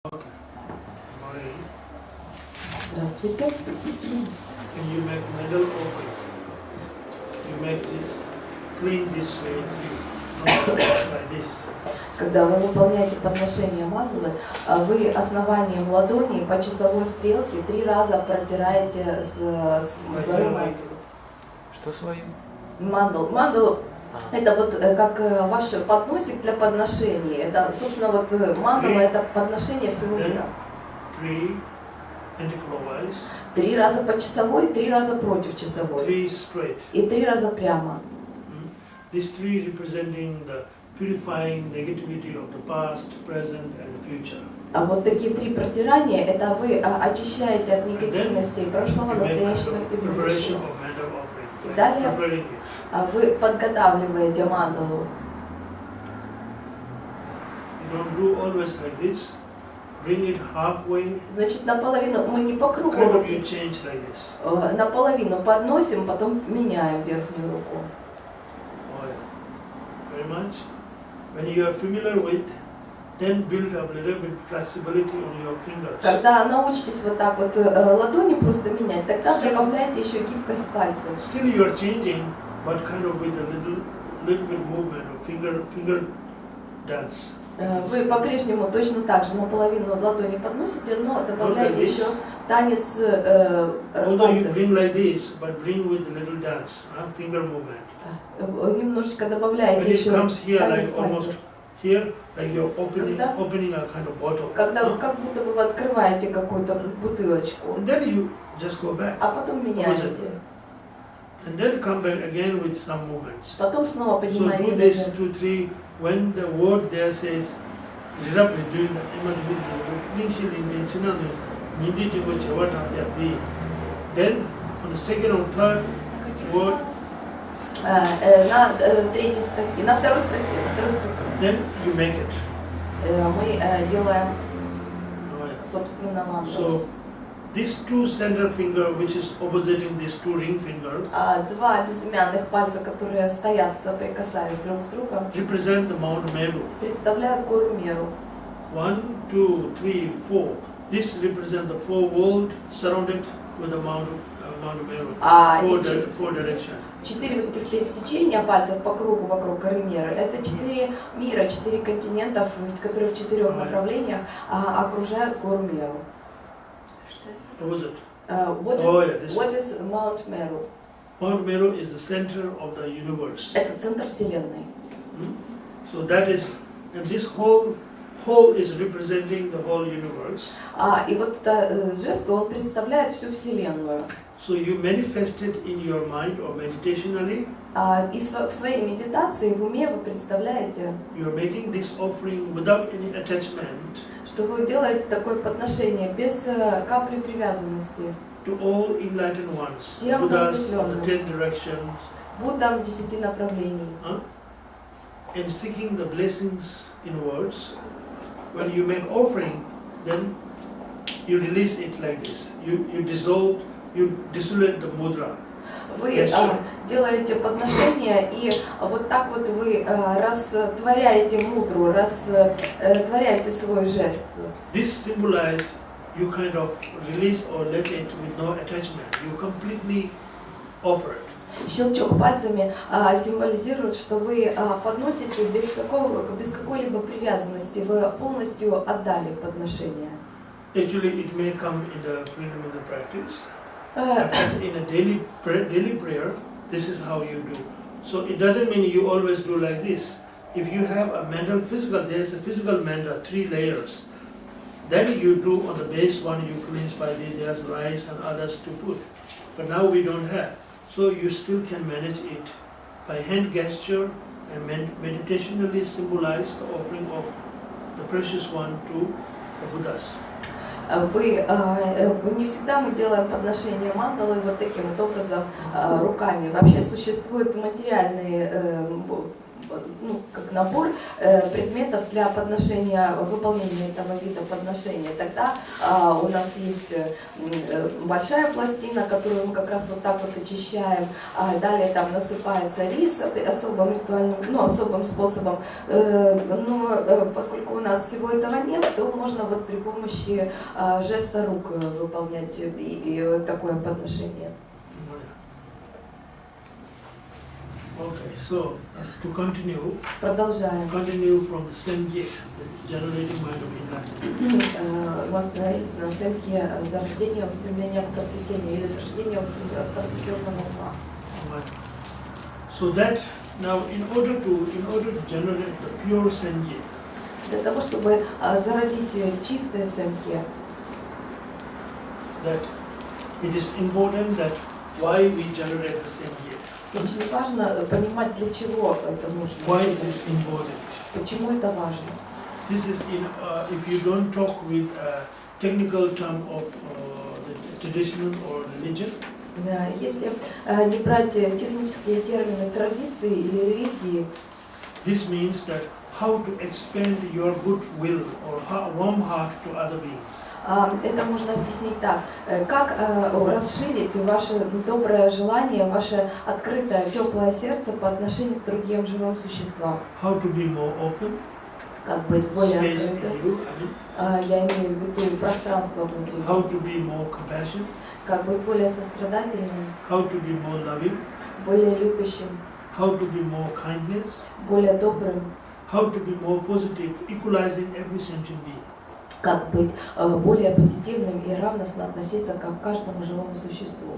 Здравствуйте. When you make medal offering, you make this clean this way, like this. Когда вы выполняете подношение мандалы, вы основанием ладони по часовой стрелке 3 раза протираете свою мандалу. Что свою? Мандалу это вот как ваш подносик для подношений. Это, собственно, вот мандала это подношение всего мира. 3 раза по часовой, 3 раза против часовой. И 3 раза прямо. These 3 representing the purifying negativity of the past, present and future. А вот такие 3 протирания, это вы очищаете от негативностей прошлого, настоящего и будущего. И далее вы подготавливаете мандалу. Значит, наполовину мы не по кругу, наполовину подносим, потом меняем верхнюю руку. Когда научитесь вот так вот ладони просто менять, тогда добавляйте еще гибкость пальцев. Still you are changing, but kind of with a little bit movement of finger dance. Вы по-прежнему точно так же наполовину ладони подносите, но добавляйте еще танец пальцев. Немножечко добавляйте еще танец пальцев. Когда как будто бы вы открываете какую-то бутылочку, а потом меняете. Потом снова поднимаете. When the word there says, then on the second or third word, на третьей строке, на второй строке, then you make it. Мы делаем собственно мандалу. So these 2 center finger, which is opposing these 2 ring finger, 2 безымянных пальца, которые стоят, соприкасаясь друг с другом, represent the Mount Meru. Представляют гору Меру. 1, 2, 3, 4. This represents the 4 world surrounded with the Mount Meru. 4 direction. 4 вот этих пересечения пальцев по кругу вокруг горы Меры. Это 4 мира, 4 континентов, которые в 4 направлениях окружают гору Меру. What was it? What is Mount Meru? Mount Meru is the center of the universe. Это центр Вселенной. So that is, and this whole is representing the whole universe. И вот этот жест, он представляет всю Вселенную. So you manifest it in your mind or meditationally. И в своей медитации в уме вы представляете, you are making this offering without any attachment. Что вы делаете такое подношение без капли привязанности. To all enlightened ones, всем Buddhas of the 10 directions, Буддам 10 направлений. And seeking the blessings in words. When you make offering, then you release it like this. You dissolve, you dissolute the mudra. Вы делаете подношение, и вот так вот вы растворяете мудру, растворяете свой жест. This symbolizes you kind of release or let it with no attachment. You completely offer it. Щелчок пальцами символизирует, что вы подносите без какой-либо привязанности, вы полностью отдали подношение. Actually, it may come in the preliminary practice. As in a daily prayer, this is how you do. So it doesn't mean you always do like this. If you have a mental, physical, there's a physical mantra, 3 layers. Then you do on the base one, you cleanse by there's rice and others to put. But now we don't have. So you still can manage it by hand gesture and meditationally symbolize the offering of the precious one to the Buddhas. Не всегда мы делаем подношение мандалы вот таким вот образом руками. Вообще существуют материальные ну, как набор предметов для подношения, выполнения этого вида подношения. Тогда у нас есть большая пластина, которую мы как раз вот так вот очищаем. Далее там насыпается рис особым ритуальным, ну, особым способом. Но поскольку у нас всего этого нет, то можно вот при помощи жеста рук выполнять и такое подношение. Okay, so to continue. Продолжаем. Continue from the Senje, generating mind of enlightenment. Мы остановились на семке зарождения устремления к просветлению или зарождения просветленного ума. So that now in order to generate the pure Senje. Для того, чтобы зародить чистые семки. That it is important that why we generate the Senje. Очень важно понимать, для чего это нужно. Why is this important? Почему это важно? This is if you don't talk with technical term of the traditional or religion. Если не брать технические термины традиции или религии. This means that how to expand your goodwill or warm heart to other beings. Это можно объяснить так. Как расширить ваше доброе желание, ваше открытое, теплое сердце по отношению к другим живым существам? How to be more open? Как быть более открытым? Я имею в виду пространство внутри How вас. to be more compassionate? Как быть более сострадательным? How to be more loving? Более любящим? How to be more kindness? Более добрым? How to be more positive, equalizing every sentient being? Как быть более позитивным и равностно относиться к каждому живому существу.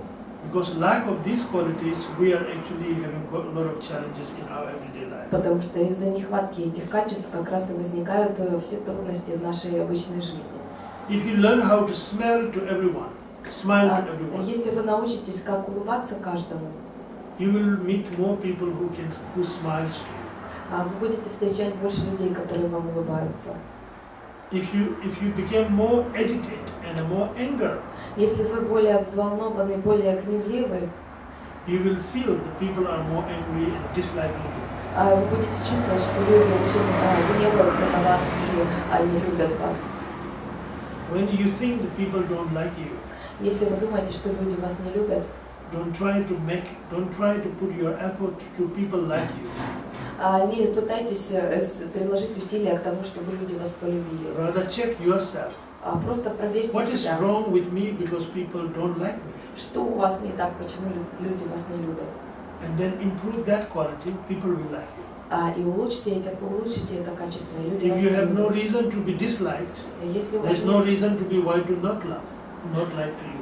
Because lack of these qualities, we are actually having a lot of challenges in our everyday life. Потому что из-за нехватки этих качеств как раз и возникают все трудности в нашей обычной жизни. If you learn how to smile to everyone, smile to everyone. Если вы научитесь, как улыбаться каждому, you will meet more people who smiles to you. Вы будете встречать больше людей, которые вам улыбаются. If you become more agitated and more anger, если вы более взволнованы, более гневливы, you will feel that people are more angry and disliking you. Вы будете чувствовать, что люди очень гневаются на вас и они любят вас. When you think that people don't like you, если вы думаете, что люди вас не любят, don't try to put your effort to people like you. Не пытайтесь приложить усилия к тому, чтобы люди вас полюбили. Rather check yourself. Просто проверьте What is себя. wrong with me because people don't like me? Что у вас не так, почему люди вас не любят? And then improve that quality, people will like you. И улучшите это качество, и люди вас If you have любят. no reason to be disliked, если there's no reason to be why to not like to you.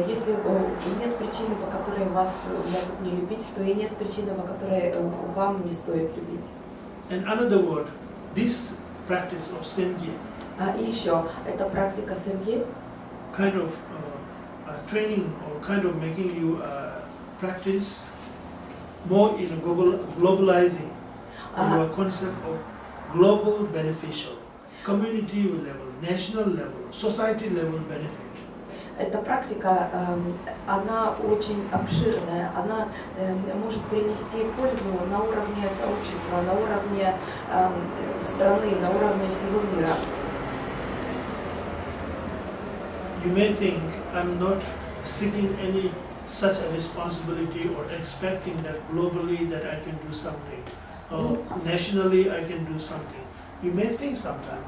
Если нет причины, по которой вас могут не любить, то и нет причины, по которой вам не стоит любить. And another word, this practice of Senje. И еще, эта практика Senje, kind of training or kind of making you practice more in globalizing your concept of global beneficial, community level, national level, society level benefit. Эта практика, она очень обширная, она может принести пользу на уровне сообщества, на уровне страны, на уровне всего мира. You may think I'm not seeking any such a responsibility or expecting that globally that I can do something, or nationally I can do something. You may think sometime,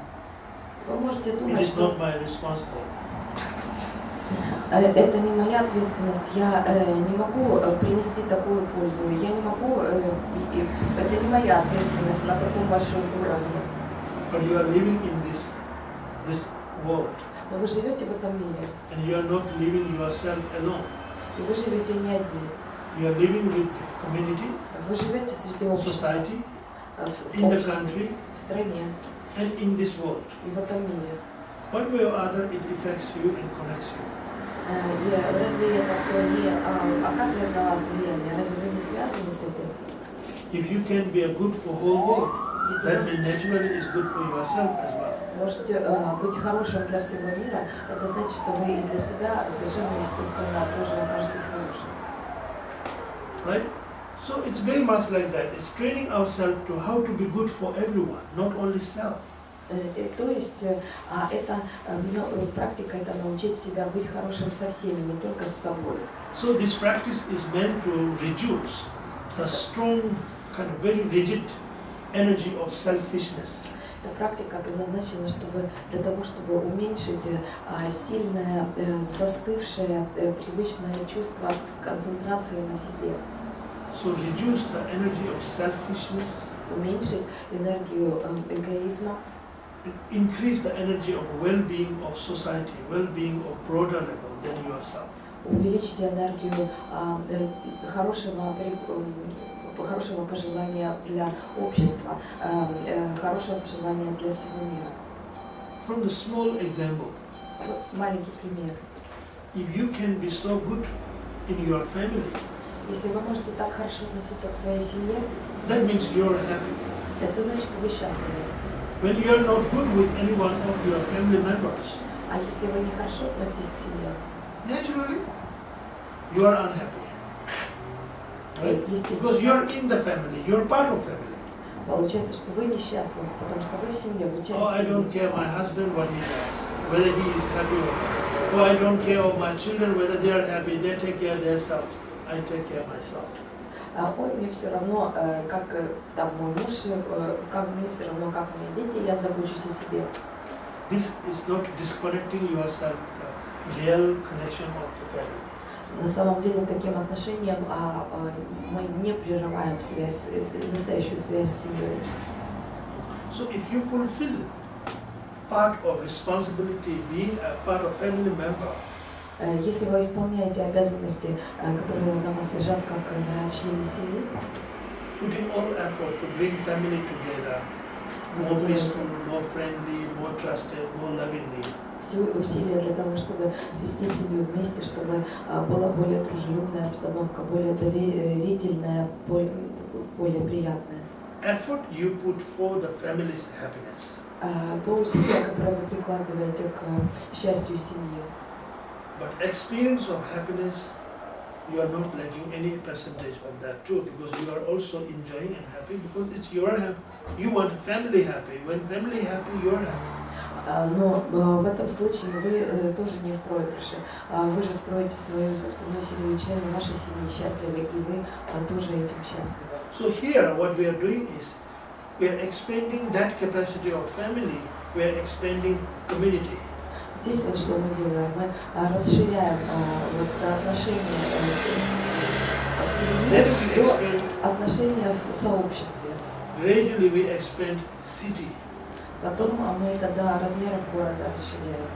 Вы можете it думать, is что not my responsibility. это не моя ответственность, я не могу принести такую пользу, я не могу, это не моя ответственность на таком большом уровне. But you are living in this world. Но вы живете в этом мире, And you are not living yourself alone. и вы живете не одни. You are living with community, Вы живете среди общества, society, в in the обществе, country, в стране and in this world. и в этом мире. One way or other, it affects you and connects you. И разве это все не оказывает на вас влияние? Разве вы не связаны с этим? If you can be a good for whole world, that means naturally is good for yourself as well. Можете быть хорошим для всего мира, это значит, что вы и для себя совершенно естественно тоже окажетесь хорошим. Right? So it's very much like that. It's training ourselves to how to be good for everyone, not only self. То есть это практика, это научить себя быть хорошим со всеми, не только с собой. So this practice is meant to reduce the strong, kind of very rigid energy of selfishness. Эта практика предназначена для того, чтобы уменьшить сильное, застывшее, привычное чувство концентрации на себе. So reduce the energy of selfishness. Уменьшить энергию эгоизма. Increase the energy of well-being of society, well-being of broader level than yourself. Увеличить энергию хорошего пожелания для общества, хорошего пожелания для всего мира. From the small example, маленький пример. If you can be so good in your family, если вы можете так хорошо относиться к своей семье, that means you're happy. Это значит, что вы счастливы. When you are not good with any one of your family members, а если вы нехорошо относитесь к семье, naturally, you are unhappy. Right? Because you are in the family, you are part of family. Получается, что вы несчастливы, потому что вы в семье, вы часть семьи. Oh, I don't care my husband what he does, whether he is happy or not. Oh, I don't care of my children whether they are happy, they take care of themselves. I take care of myself. Ой, мне все равно, как там мой муж, мне все равно, как у меня дети, я забочусь о себе. This is not disconnecting yourself the real connection of the family. На самом деле таким отношением мы не прерываем связь, настоящую связь с семьей. So if you fulfill part of responsibility, being a part of family member, если вы исполняете обязанности, которые на вас лежат как на члене семьи, putting all effort to bring family together, more peaceful, more friendly, more trusted, more lovingly. Все усилия для того, чтобы свести семью вместе, чтобы была более дружелюбная обстановка, более доверительная, более приятная. Effort you put for the family's happiness. То усилие, которое вы прикладываете к счастью семьи. But experience of happiness, you are not lacking any percentage of that too, because you are also enjoying and happy, because it's your happy. You want family happy. When family happy, you are happy. Но в этом случае вы тоже не в проигрыше. Вы же строите свою собственную семью, и члены вашей семьи счастливы, и вы тоже этим счастливы. So here, what we are doing is, we are expanding that capacity of family. We are expanding community. Здесь вот что мы делаем, мы расширяем отношения в семье до отношения в сообществе. Gradually we expand city. Потом мы тогда размером города расширяем.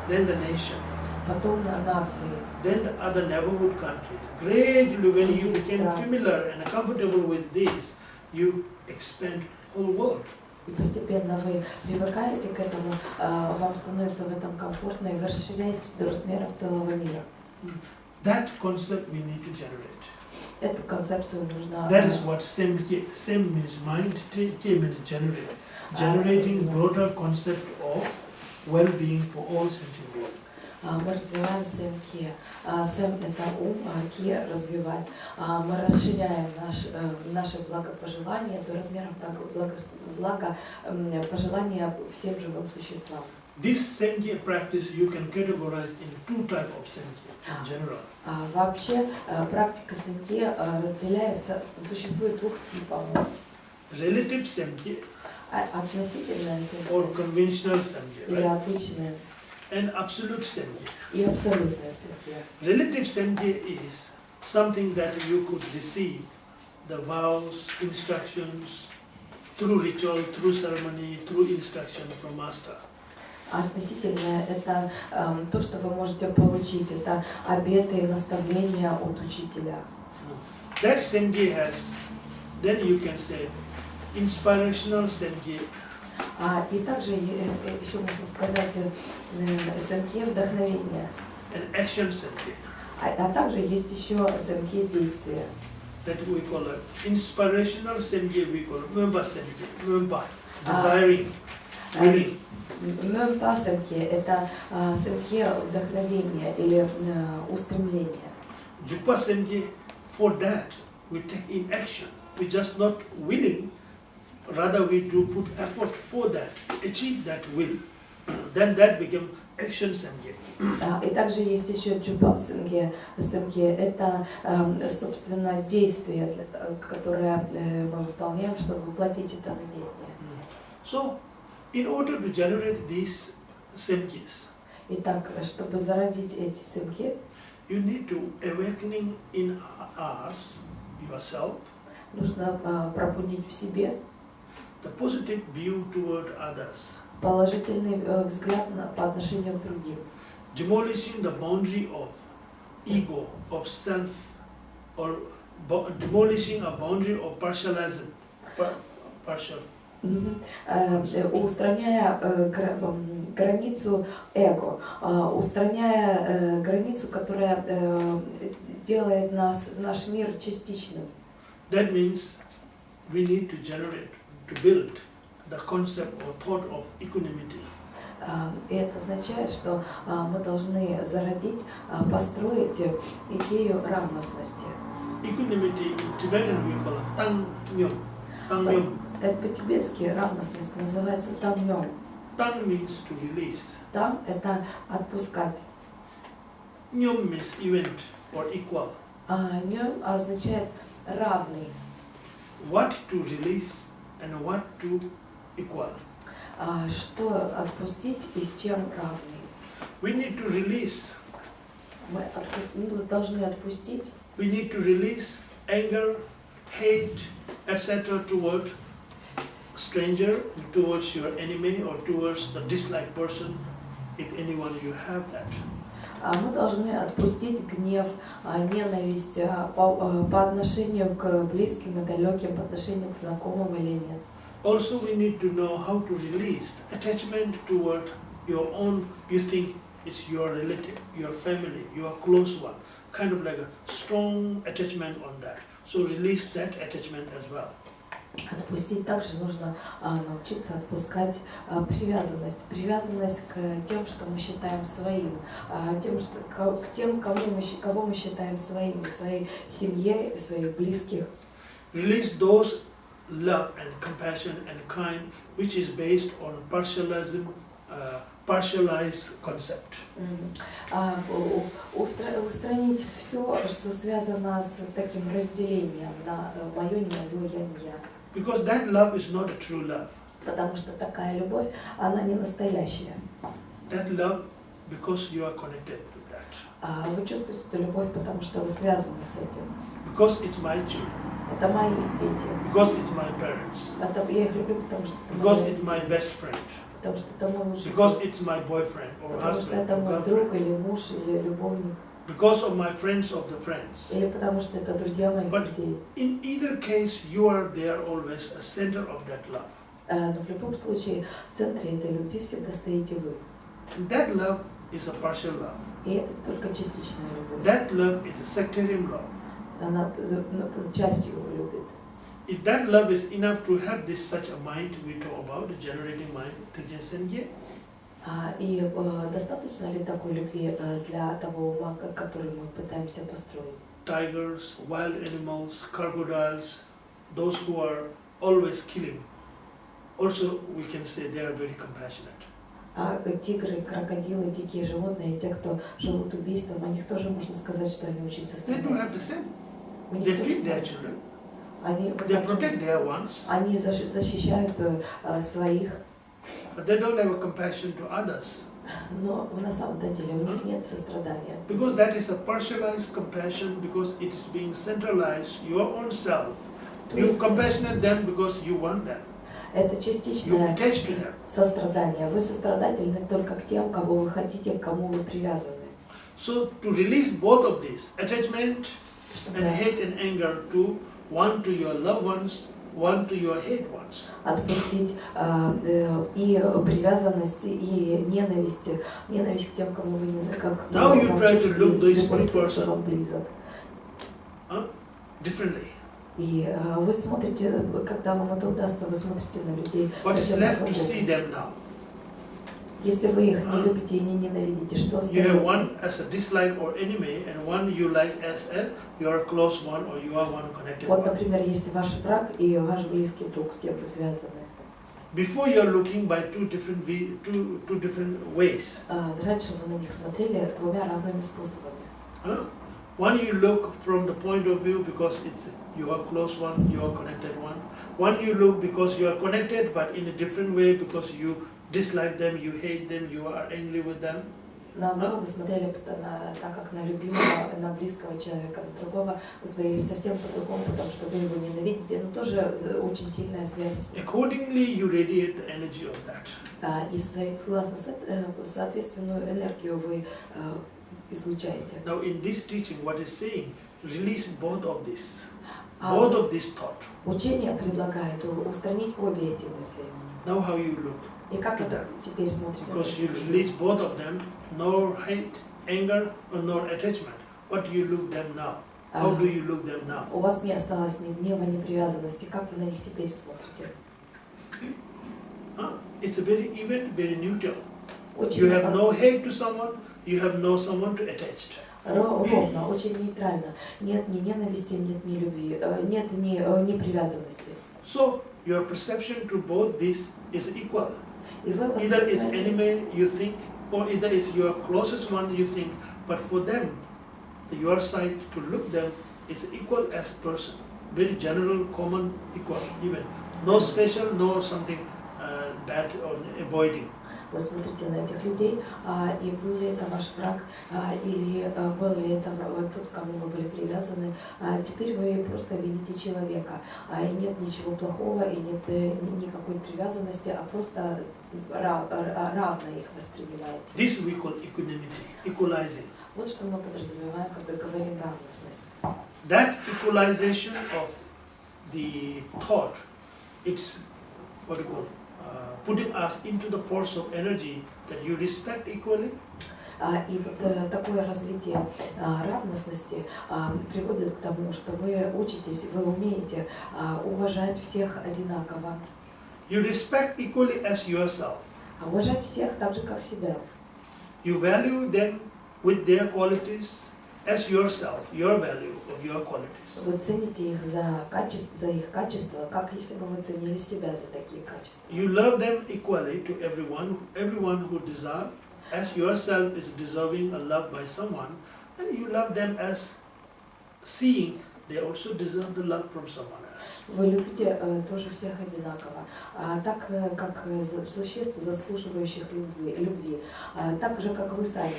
Then the nation. Потом нации. Then the other neighborhood countries. Gradually, when you become familiar and comfortable with this, you expand whole world. И постепенно вы привыкаете к этому, вам становится в этом комфортно, и вы расширяетесь до размеров целого мира. That concept we need to generate. Эту концепцию нужно. That is what sem means mind, T means generate. Generating broader concept of well-being for all sentient beings. Мы развиваем СМК. СМ – это ум, а Ки – развивать. Мы расширяем наши благопожелания до размеров благопожелания всем живым существам. This Senki practice you can categorize in two types of Senki in general. Вообще практика СМК разделяется, существует двух типов. Relative Senki относительная СМК or conventional Senki, или right? обычная. And absolute Senki. И абсолютная СМК. Relative Senki is something that you could receive the vows, instructions, through ritual, through ceremony, through instruction from master. Относительное – это то, что вы можете получить, это обеты и наставления от учителя. That Senki has, then you can say, inspirational Senki. И также еще можно сказать СМК вдохновения. And action Senki. А также есть еще СМК действия. That we call it inspirational Senki, we call it Mumba Senki, Mumba, desiring, willing. Мемпа СМК – это СМК вдохновения или устремления. Jukpa Senki, for that, we take in action. We just not willing, rather we do put effort for that, achieve that will. Then that become action samgye. И также есть еще джупа самгье. Это, собственно, действие, которое мы выполняем, чтобы воплотить это намерение. So, in order to generate these samgyes, Итак, чтобы зародить эти самгьи, you need to awakening in us, yourself, нужно пробудить в себе the positive view toward others, положительный взгляд по отношению к другим. demolishing the boundary of ego, of self, or demolishing a boundary of partialism, partial. Устраняя границу эго, устраняя границу, которая делает наш мир частичным. That means we need to generate, to build the concept or thought of equanimity. И это означает, что мы должны зародить, построить идею равностности. Equanimity in Tibetan we call it tang-nyom. Так по-тибетски равностность называется там-нём. Tang means to release. Там это отпускать. Nyom means event or equal. Нём означает равный. What to release and what to equal. Что отпустить и с чем равный. We need to release. Мы должны отпустить. We need to release anger, hate, etc. toward stranger, towards your enemy, or towards the disliked person, if anyone you have that. Мы должны отпустить гнев, ненависть по отношению к близким и далеким, по отношению к знакомым или нет. Also, we need to know how to release attachment toward your own, you think it's your relative, your family, your close one, kind of like a strong attachment on that. So release that attachment as well. Отпустить также нужно научиться отпускать привязанность к тем, что мы считаем своим, к тем, кого мы считаем своими, своей семье, своих близких. Release those love and compassion and kind which is based on partialism, partialized concept. Устранить все, что связано с таким разделением на мое, не мое, я, не я. Because that love is not a true love. Потому что такая любовь, она не настоящая. That love because you are connected to that. Вы чувствуете эту любовь, потому что вы связаны с этим. Because it's my children. Это мои дети. Because it's my parents. Я их люблю, потому что Because it's my best friend. Потому что это мой лучший Because друг. it's my boyfriend or Потому что husband это or мой друг girlfriend. или муж или любовник. Because of my friends of the friends. Или потому что это друзья моих But друзей. in either case, you are there always a center of that love. Но в любом случае в центре этой любви всегда стоите вы. And that love is a partial love. И это только частичная любовь. That love is a sectarian love. Она частью его любит. If that love is enough to have this such a mind we talk about, generating mind, Trijin Sengye, И достаточно ли такой любви для того ума, который мы пытаемся построить? tigers, wild animals, crocodiles, those who are always killing, also we can say they are very compassionate. Тигры, крокодилы, дикие животные, те, кто живут убийством, о них тоже можно сказать, что они очень They do сострадательны. have the same. У них They то же feed their самое. children, Они they protect their ones, Они защищают своих, but they don't have a compassion to others. но на самом-то деле у них нет сострадания. Because that is a partialized compassion, because it is being centralized, your own self. То You есть compassionate them because you want them. это частичное You attach to them. сострадание. Вы сострадательны только к тем, кого вы хотите, к кому вы привязаны. So to release both of these, attachment Чтобы and hate and anger, to one to your loved ones, one to your hate ones. отпустить и привязанность, и ненависть к тем, кому вы не как Now you try to look these two любовь, кто persons вам близок. Differently. И вы смотрите, когда вам это удастся, вы смотрите на людей. What is совсем left to по-другому. see them now? Если вы их не любите и не ненавидите, что You have остается? one as a dislike or enemy, and one you like as a your close one or you are one connected Вот, one. например, есть ваш враг и ваш близкий друг, с кем вы связаны. Before you are looking by two different ways. Раньше вы на них смотрели двумя разными способами. One you look from the point of view because it's your close one, your connected one. One you look because you are connected but in a different way because you dislike them, you hate them, you are angry with them. На одного вы смотрели так, как на любимого, на близкого человека, на другого вы смотрели совсем по-другому, потому что вы его ненавидите, но тоже очень сильная связь. Accordingly, you radiate the energy of that. И согласно соответственную энергию вы излучаете. Now, in this teaching, what is saying, release both of this thought. Учение предлагает устранить обе эти мысли. Now, how you look? И как вы теперь смотрите? Because you release both of them, no hate, anger, or no attachment. What do you look them now? How do you look them now? У вас не осталось ни гнева, ни привязанности. Как вы на них теперь смотрите? It's very even, very neutral. Очень You have no hate to someone, you have no someone to attach to. ровно, очень нейтрально. Нет ни ненависти, нет ни любви, нет ни привязанности. So your perception to both these is equal. И вы Either it's enemy you think, or either it's your closest one you think, but for them, your side to look them is equal as person. Very general, common, equal, even. No special, no something bad or avoiding. Вы смотрите на этих людей, и был ли это ваш враг, или был ли это тот, к кому вы были привязаны. Теперь вы просто видите человека, и нет ничего плохого, и нет никакой привязанности, а просто равно их воспринимаете. This we call equanimity, equalizing. Вот что мы подразумеваем, когда говорим равностность. That equalization of the thought, it's what you call putting us into the force of energy that you respect equally. И вот такое развитие равностности приводит к тому, что вы учитесь, вы умеете уважать всех одинаково. You respect equally as yourself. Уважать всех так же, как себя. You value them with their qualities as yourself, your value of your qualities. Вы цените их за их качества, как если бы вы ценили себя за такие качества. You love them equally to everyone who deserve, as yourself is deserving a love by someone, and you love them as seeing they also deserve the love from someone else. Вы любите тоже всех одинаково, так как существ, заслуживающих любви, так же, как вы сами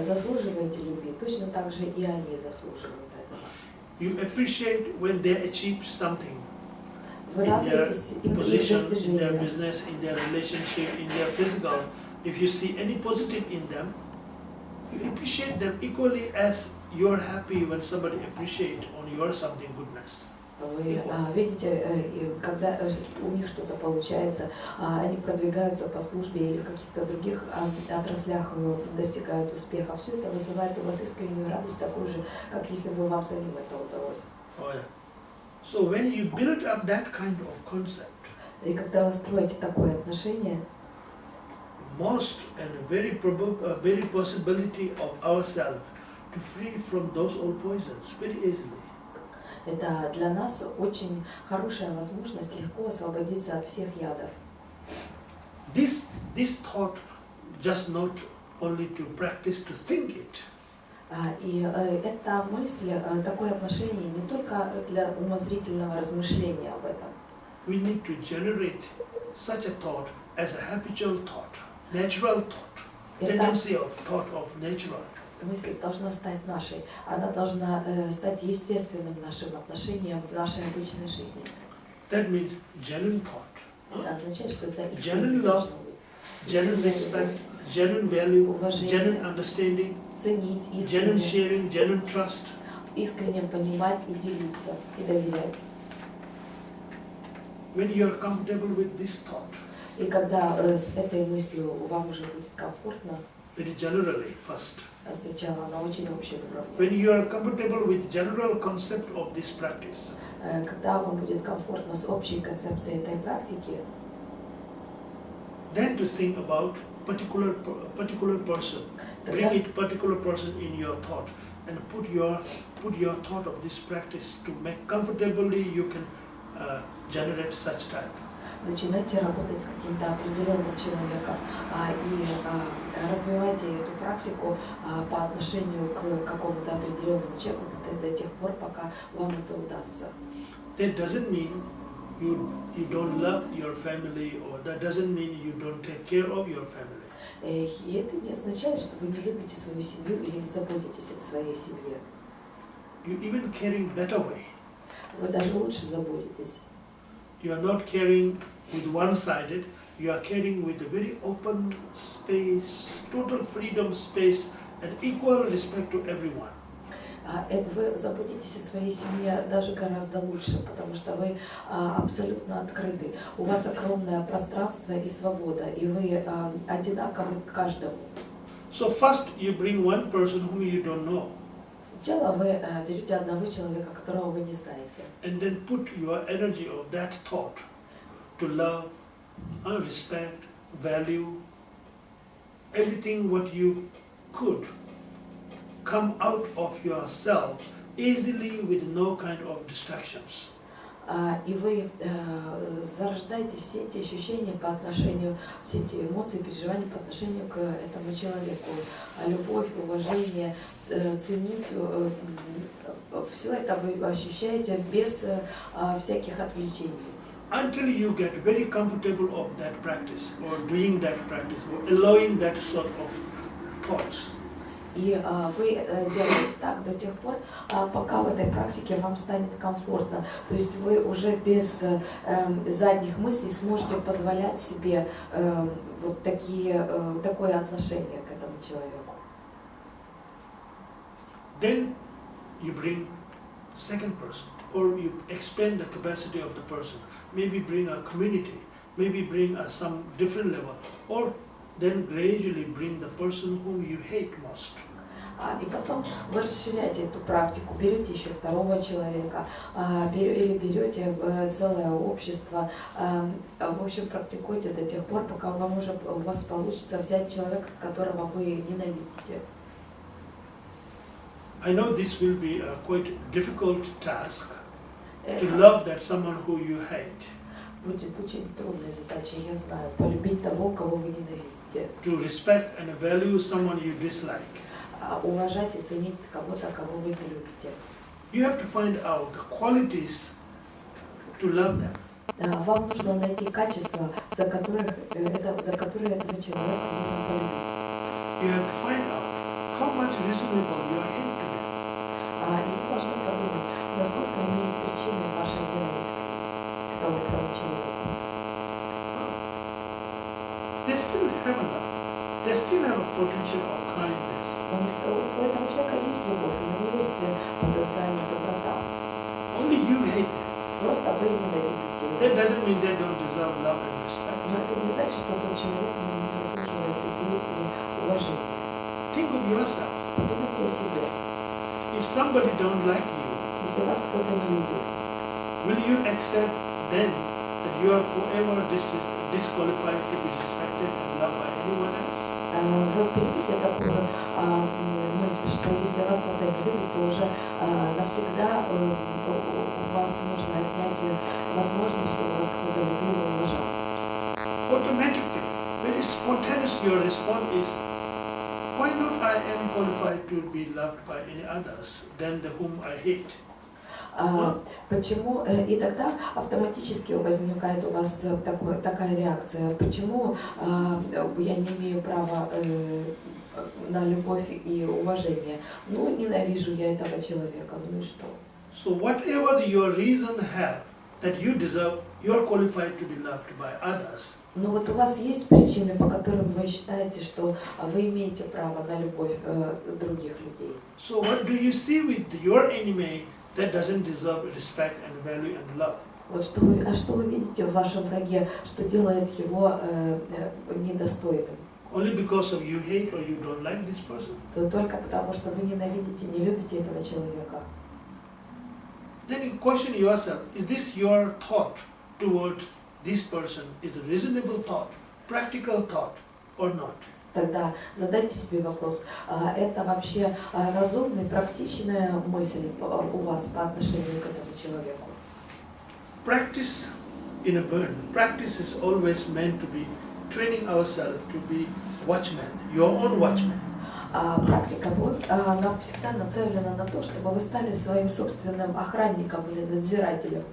заслуживаете любви, точно так же и они заслуживают этого. You appreciate when they achieve something Вы in their радуетесь им position, in their достижениям. business, in their relationship, in their physical. If you see any positive in them, you appreciate them equally as you're happy when somebody appreciates on your something goodness. Вы видите, когда у них что-то получается, они продвигаются по службе или в каких-то других отраслях достигают успеха. Все это вызывает у вас искреннюю радость, такую же, как если бы вам самим это удалось. Oh, yeah. So when you build up that kind of concept, И когда вы строите такое отношение, most and very possibility of ourselves to free from those old poisons very easily. это для нас очень хорошая возможность легко освободиться от всех ядов. This thought just not only to practice to think it. И эта мысль, такое отношение не только для умозрительного размышления об этом. We need to generate such a thought as a habitual thought, natural thought, tendency of thought of natural. Мысль должна стать нашей, она должна стать естественным нашим отношением в нашей обычной жизни. That means genuine thought. Это означает, что это Genuine love, genuine respect, genuine value, genuine understanding, ценить, genuine sharing, genuine trust. искренне понимать и делиться, и доверять. When you are comfortable with this thought, И когда с этой мыслью вам уже будет комфортно, very generally first. сначала на очень общем уровне. When you are comfortable with general concept of this practice, Когда вам будет комфортно с общей концепцией этой практики, then to think about particular person. Bring it particular person in your thought and put your thought of this practice to make comfortably you can generate such type. Начинайте работать с каким-то определенным человеком и развивайте эту практику по отношению к какому-то определенному человеку до тех пор, пока вам это удастся. That doesn't mean you don't love your family, or that doesn't mean you don't take care of your family. И это не означает, что вы не любите свою семью или не заботитесь о своей семье. You even caring better way. Вы даже лучше заботитесь. You are not caring with one-sided. You are caring with a very open space, total freedom space, and equal respect to everyone. Вы заботитесь о своей семье даже гораздо лучше, потому что вы абсолютно открыты. У вас огромное пространство и свобода, и вы одинаковы к каждому. So first you bring one person whom you don't know. Сначала вы берете одного человека, которого вы не знаете. And then put your energy of that thought to love, respect, value, everything what you could come out of yourself easily with no kind of distractions. И вы зарождаете все эти ощущения по отношению, все эти эмоции, переживания по отношению к этому человеку. Любовь, уважение, ценить, все это вы ощущаете без всяких отвлечений. Until you get very comfortable of that practice, or doing that practice, or allowing that sort of thoughts. И вы делаете так до тех пор, пока в этой практике вам станет комфортно. То есть вы уже без задних мыслей сможете позволять себе вот такое отношение к этому человеку. Then you bring second person, or you expand the capacity of the person. Maybe bring a community, maybe bring some different level, or then gradually bring the person whom you hate most. И потом вы расширяете эту практику, берете еще второго человека, или берете целое общество, в общем, практикуйте до тех пор, пока у вас получится взять человека, которого вы ненавидите. I know this will be a quite difficult task to love that someone who you hate. Будет очень трудная задача, я знаю, полюбить того, кого вы ненавидите. To respect and value someone you dislike. Уважать и ценить кого-то, кого вы не любите. You have to find out the qualities to love them. Вам нужно найти качества, за которые этого человека нужно полюбить. You have to find out how much reasonable your hate to them. И вы должны подумать, насколько имеет причины ваша ненависть к тому человеку. They still have love. They still have a potential of kindness. У этого человека есть любовь, у него есть потенциальная доброта. Only you hate them. Просто вы ненавидите его. That doesn't mean they don't deserve love and respect. Но это не значит, что тот человек не заслуживает любви и уважения. Think of yourself. Подумайте о себе. If somebody don't like you, Если вас кто-то не любит, will you accept then that you are forever disqualified to be respected and loved by anyone else? вы примите такую мысль, что если вас кто-то не любит, то уже навсегда у вас нужно отнять возможность, чтобы вас кто-то любил и уважал. Automatically, very spontaneous your response is, why not I am qualified to be loved by any others than the whom I hate? Почему? И тогда автоматически возникает у вас такая реакция. Почему я не имею права на любовь и уважение? Ну, ненавижу я этого человека, ну и что? So whatever your reason have that you deserve, you are qualified to be loved by others. Ну вот у вас есть причины, по которым вы считаете, что вы имеете право на любовь других людей. So what do you see with your enemy that doesn't deserve respect and value and love? Вот что вы видите в вашем враге, что делает его недостойным? Only because of you hate or you don't like this person? То только потому, что вы ненавидите, не любите этого человека. Then you question yourself, is this your thought toward this person is a reasonable thought, practical thought, or not? Тогда задайте себе вопрос, это вообще разумная, практичная мысль у вас по отношению к этому человеку? Practice in a burn. Practice is always meant to be training ourselves to be watchmen, your own watchman. Практика она всегда нацелена на то, чтобы вы стали своим собственным охранником или надзирателем.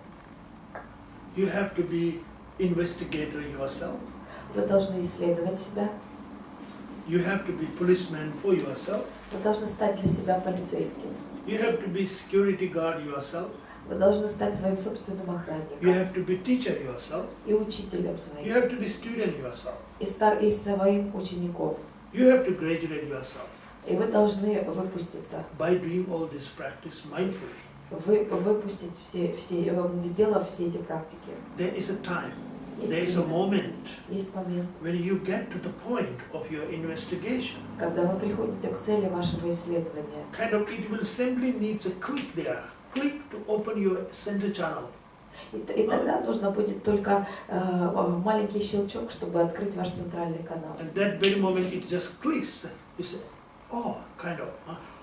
You have to be investigator yourself. Вы должны исследовать себя. You have to be policeman for yourself. Вы должны стать для себя полицейским. You have to be security guard yourself. Вы должны стать своим собственным You охранником have to be teacher yourself. и учителем You своим, have to be student yourself. и своим учеником. You have to graduate yourself. И вы должны выпуститься. By doing all this practice mindfully. Выпустить сделав все эти практики. There is a time, there is a moment Есть момент, when you get to the point of your investigation. когда вы приходите к цели вашего исследования. Kind of it will simply needs a click there. Click to open your center channel. И тогда нужно будет только маленький щелчок, чтобы открыть ваш центральный канал. And that very moment it just clicks. You say, oh, kind of.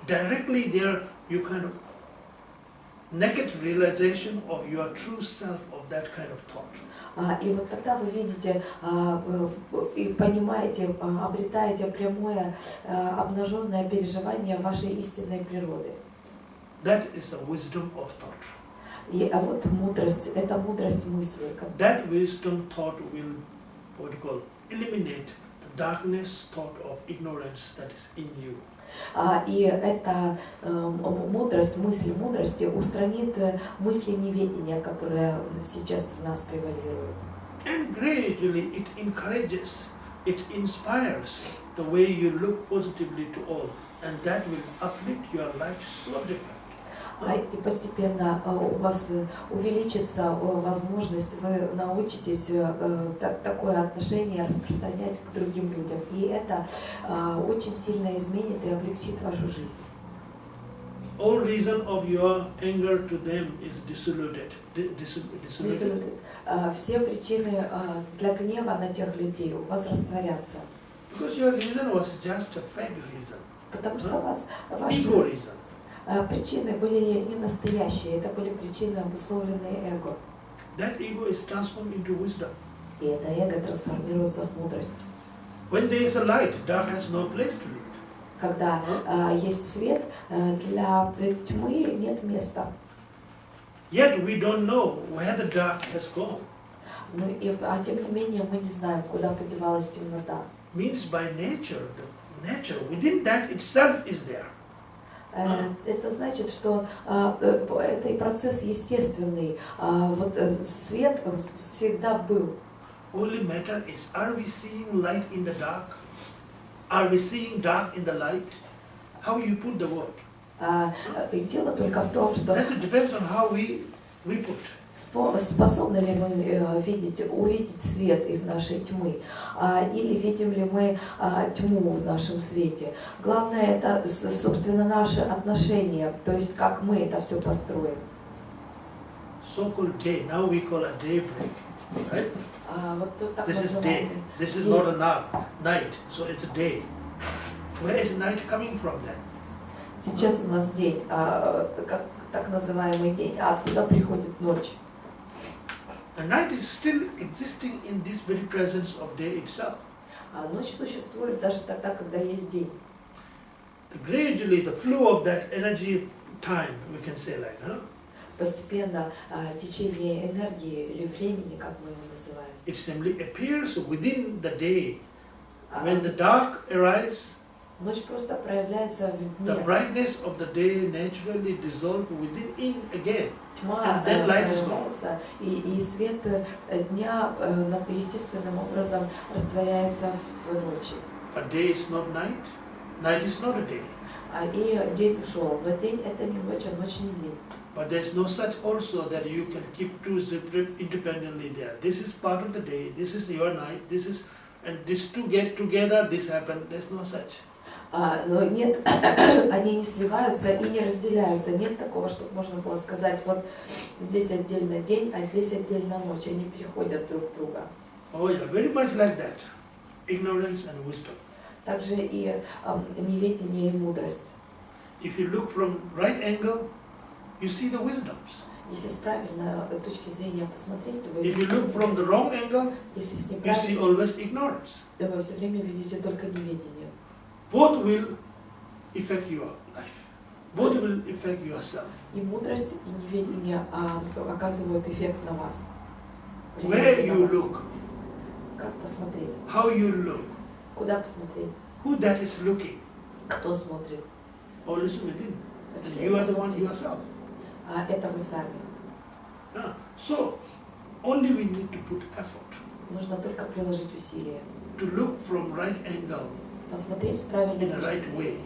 Directly there you kind of naked realization of your true self of that kind of thought. И вот тогда вы видите и понимаете, обретаете прямое обнаженное переживание вашей истинной природы. That is the wisdom of thought. И вот мудрость, это мудрость мысли. That wisdom thought will, what you call, eliminate the darkness thought of ignorance that is in you. И эта мудрость, мысль мудрости устранит мысли неведения, которые сейчас в нас превалируют. And gradually it encourages, it inspires the way you look positively to all, and that will uplift your life so different. И постепенно у вас увеличится возможность, вы научитесь такое отношение распространять к другим людям. И это очень сильно изменит и облегчит вашу жизнь. All reason of your anger to them is dissipated. Все причины для гнева на тех людей у вас растворятся. Because your reason was just a fake reason. Потому что ваши Ego reason. причины были не настоящие, это были причины, обусловленные эго. That ego is transformed into wisdom. И это эго трансформируется в мудрость. When there is a light, dark has no place to live. Когда есть свет, для тьмы нет места. Yet we don't know where the dark has gone. Тем не менее мы не знаем, куда подевалась темнота. Means by nature, the nature within that itself is there. Это значит, что это и процесс естественный. Вот свет всегда был. Only matter is, are we seeing light in the dark? Are we seeing dark in the light? How you put the word? И дело только в том, что That depends on how we put. способны ли мы увидеть свет из нашей тьмы, или видим ли мы тьму в нашем свете. Главное это, собственно, наши отношения, то есть как мы это все построим. So-called day, now we call a daybreak, right? Вот тут так This is day. This is not a night, so it's a day. Where is night coming from then? Сейчас у нас день, так называемый день, а откуда приходит ночь? The night is still existing in this very presence of day itself. Ночь существует даже тогда, когда есть день. Gradually, the flow of that energy time, we can say like, huh? Постепенно течение энергии или времени, как мы его называем. It simply appears within the day. When the dark arises, Ночь просто проявляется в дне. the brightness of the day naturally dissolves within again. Тьма проявляется, и свет дня естественным образом растворяется в ночи. But day is not night. Night is not a day. И день ушел, но день это не ночь, а ночь не день. But there's no such also that you can keep two separate independently there. This is part of the day. This is your night. This is, and these two get together. This happened. There's no such. Но нет, они не сливаются и не разделяются. Нет такого, чтобы можно было сказать, вот здесь отдельно день, а здесь отдельно ночь. Они переходят друг в друга. Oh yeah, very much like that. ignorance and wisdom. Также и неведение и мудрость. If you look from right angle, you see the wisdoms. Если с правильной точки зрения посмотреть, то вы If you look from the wrong angle, если с you see неправильной, always ignorance. то вы все время видите только неведение. Both will affect your life. Both will affect yourself. И мудрость, и неведение оказывают эффект на вас. Where you look, Как посмотреть? how you look, Куда посмотреть? who that is looking, Кто смотрит? all is within. And you are the one yourself. А это вы сами. So, only we need to put effort Нужно только приложить усилия. to look from right angle Посмотреть с in правильной the right точки way.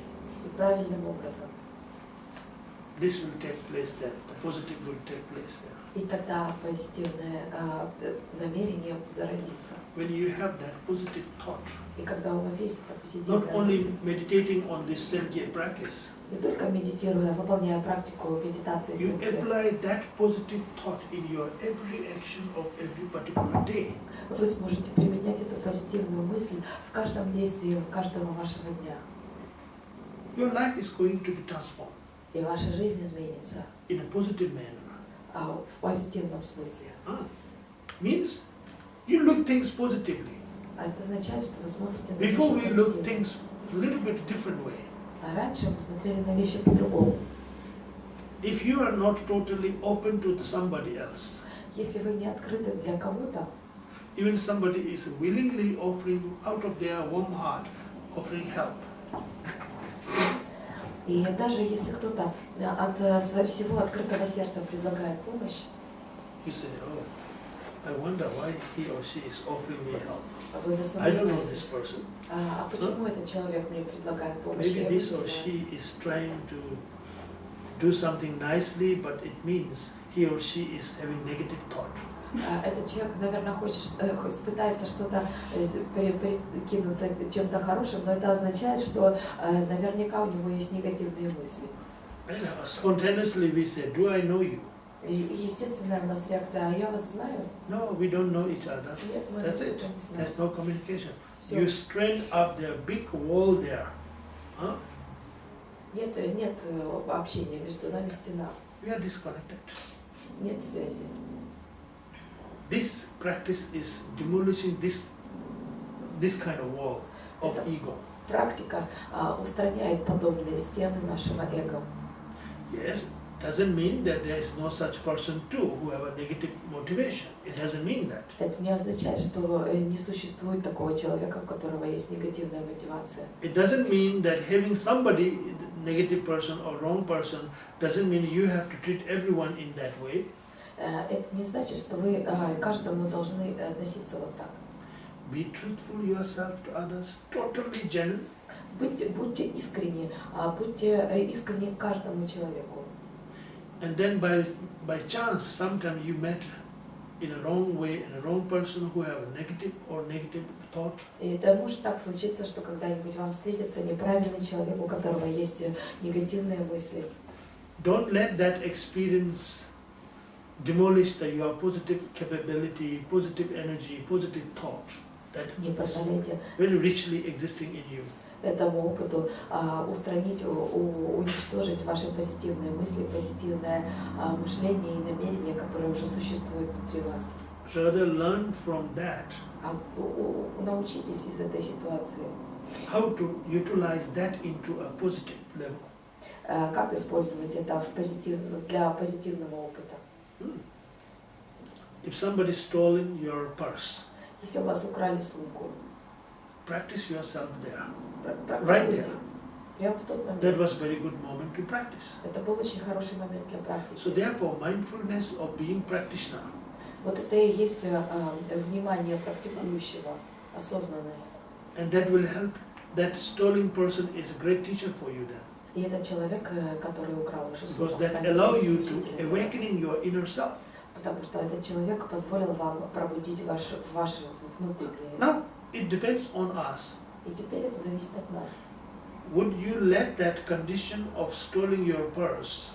и правильным образом. This will take place there. The positive will take place there. И тогда позитивное намерение зародится. When you have that positive thought, И когда у вас есть это not позитивное only мысль, meditating on this self-care practice, не только медитируя, выполняя практику медитации, you apply that positive thought in your every action of every particular day. вы сможете применять эту позитивную мысль в каждом действии каждого вашего дня. Your life is going to be transformed И ваша жизнь изменится in a positive manner. в позитивном смысле. Means you look things positively. А это означает, что вы смотрите на Before we вещи look позитивно. things a little bit different way. А раньше мы смотрели на вещи по-другому. If you are not totally open to somebody else, Если вы не открыты для кого-то, even somebody is willingly offering out of their warm heart, offering help. и даже если кто-то от всего открытого сердца предлагает помощь, You say, oh, I wonder why he or she is offering me help. вы I don't know засомневаетесь. this person. А почему этот человек мне предлагает помощь? Maybe Я this не or знаю. she is trying to do something nicely, but it means he or she is having negative thought. Этот человек, наверное, пытается что-то прикинуться чем-то хорошим, но это означает, что наверняка у него есть негативные мысли. Spontaneously we say, do I know you? И естественная у нас реакция: а я вас знаю? No, we don't know each other. Нет, мы That's это it. не знаем. There's no communication. Всё. You strand up their big wall there. Huh? Нет общения, между нами стена, We are disconnected. нет связи. This practice is demolishing this kind of wall of ego. Практика устраняет подобные стены нашего эго. Yes, doesn't mean that there is no such person too who have a negative motivation. It doesn't mean that. Это не означает, что не существует такого человека, у которого есть негативная мотивация. It doesn't mean that having somebody, negative person or wrong person, doesn't mean you have to treat everyone in that way. Это не значит, что вы к каждому должны относиться вот так. Be truthful yourself to others, totally genuine. Будьте искренни, будьте искренни к каждому человеку. And then by chance, sometimes you met in a wrong way, and a wrong person who have a negative thought. И это может так случиться, что когда-нибудь вам встретится неправильный человек, у которого есть негативные мысли. Don't let that experience demolish your positive capability, positive energy, positive thought that Не is позволяйте very richly existing in you. этому опыту устранить, уничтожить ваши позитивные мысли, позитивное мышление и намерение, которые уже существуют внутри вас. Rather learn from that Научитесь из этой ситуации, how to utilize that into a positive level. как использовать это для позитивного опыта. If somebody stolen your purse, Если у вас украли сумку, practice yourself there. практикуйте. Right there. Прямо в тот момент. That was a very good moment to practice. Это был очень хороший момент для практики. So therefore, mindfulness of being practitioner Вот это и есть внимание практикующего, осознанность. and that will help. That stolen person is a great teacher for you then, И этот человек, который украл вашу because сумку, that станет allow you to учителем для вас. awakening your inner self. Потому что этот человек позволил вам пробудить ваше внутреннее. Now it depends on us. И теперь это зависит от нас. Would you let that condition of stealing your purse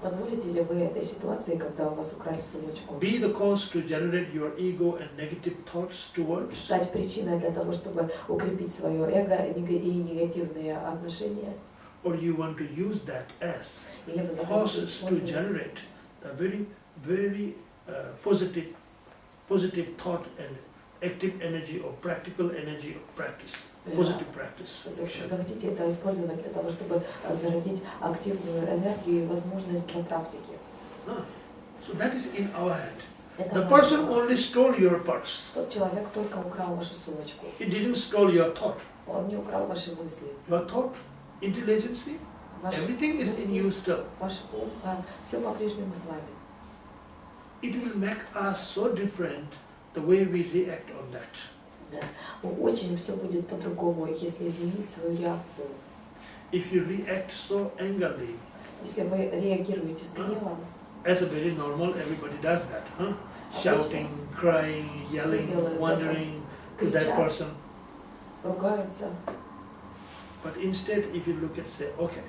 Позволите ли вы этой ситуации, когда у вас украли сумочку, be the cause to generate your ego and negative thoughts towards? стать причиной для того, чтобы укрепить свое эго и негативные отношения? Or you want to use that as Или вы захотите causes to использовать generate the very positive thought and active energy or practical energy of practice, positive practice. захотите это использовать для того, чтобы зародить активную энергию и возможность для практики. So that is in our hand. Это The ваш person выбор. only stole your purse. Тот человек только украл вашу сумочку. He didn't steal your thought. Он не украл ваши мысли. Your thought, intelligence, Ваш everything is in you still. Ваш ум, все по-прежнему с вами. It will make us so different the way we react on that. Да. Очень все будет по-другому, если изменить свою реакцию. If you react so angrily, Если вы реагируете с гневом, as a very normal, everybody does that, huh? Shouting, crying, yelling, wondering to that person. ругаются. But instead, if you look at, say, okay,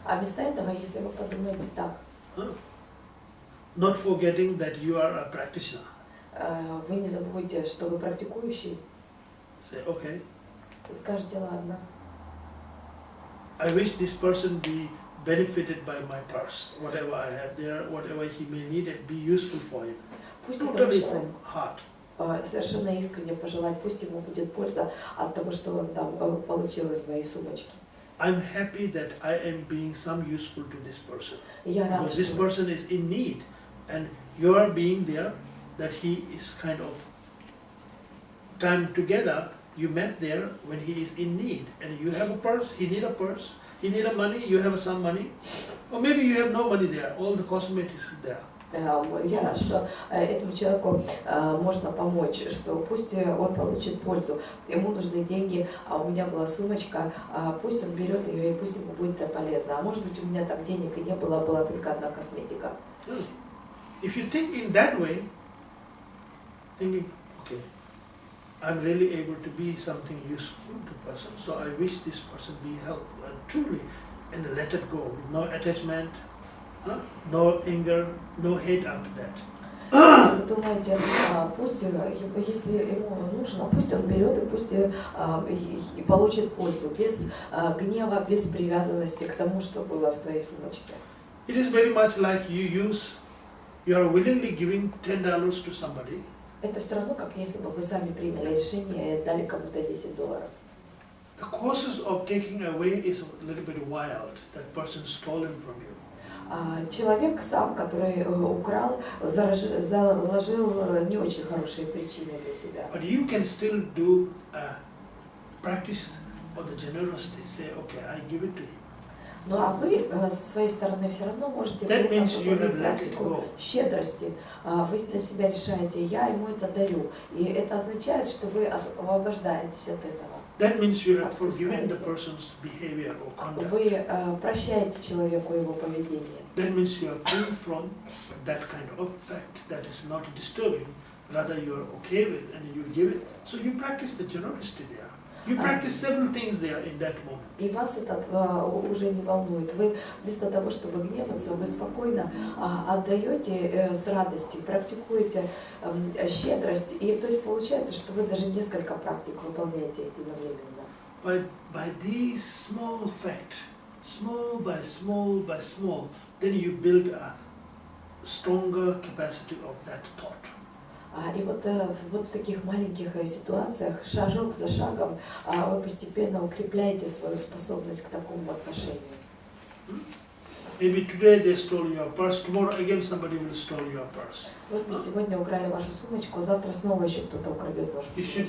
А вместо этого, если вы подумаете так, not forgetting that you are a practitioner, вы не забудьте, что вы практикующий, say, okay, скажете, ладно, I wish this person be benefited by my purse, whatever I have there, whatever he may need it, be useful for him. пусть Totally это from heart. совершенно искренне пожелать, пусть ему будет польза от того, что он там получил из моей сумочки. I'm happy that I am being some useful to this person. Я рад, Because this что person is in need, and you are being there, that he is kind of time together, you met there when he is in need, and you have a purse, he need a money, you have some money, or maybe you have no money there, all the cosmetics is there. я рад, что этому человеку можно помочь, что пусть он получит пользу. Ему нужны деньги, а у меня была сумочка, пусть он берет ее и пусть ему будет это полезно. А может быть, у меня там денег и не было, была только одна косметика. If you think in that way, thinking, okay, I'm really able to be something useful to the person, so I wish this person be helpful and truly, and let it go with no attachment, no anger, no hate after that. Вы думаете, пусть, если ему нужно, пусть он берет и пусть и получит пользу, без гнева, без привязанности к тому, что было в своей сумочке. It is very much like you are willingly giving $10 to somebody. Это все равно, как если бы вы сами приняли решение и дали кому-то $10. The causes of taking away is a little bit wild. That person stolen from you. Человек сам, который украл, заложил не очень хорошие причины для себя. But you can still do practice of the generosity. Say, okay, I give it to him. Ну а вы со своей стороны все равно можете That means you have let it практику go. щедрости. Вы для себя решаете, я ему это даю. И это означает, что вы освобождаетесь от этого. That means you have forgiven the person's behavior or conduct. Вы прощаете человеку его поведение. That means you are free from that kind of fact that is not disturbing. Rather, you are okay with and you give it. So you practice the generosity there. You practice several things there in that moment. И вас это уже не волнует. Вы вместо того, чтобы гневаться, вы спокойно отдаете с радостью, практикуете щедрость. И то есть получается, что вы даже несколько практик выполняете единовременно. By these small facts, small by small, then you build a stronger capacity of that thought. И вот в таких маленьких ситуациях, шажок за шагом, вы постепенно укрепляете свою способность к такому отношению. Maybe today they stole your purse, tomorrow again somebody will steal your purse. Может быть, сегодня украли вашу сумочку, а завтра снова еще кто-то украдет вашу You сумочку.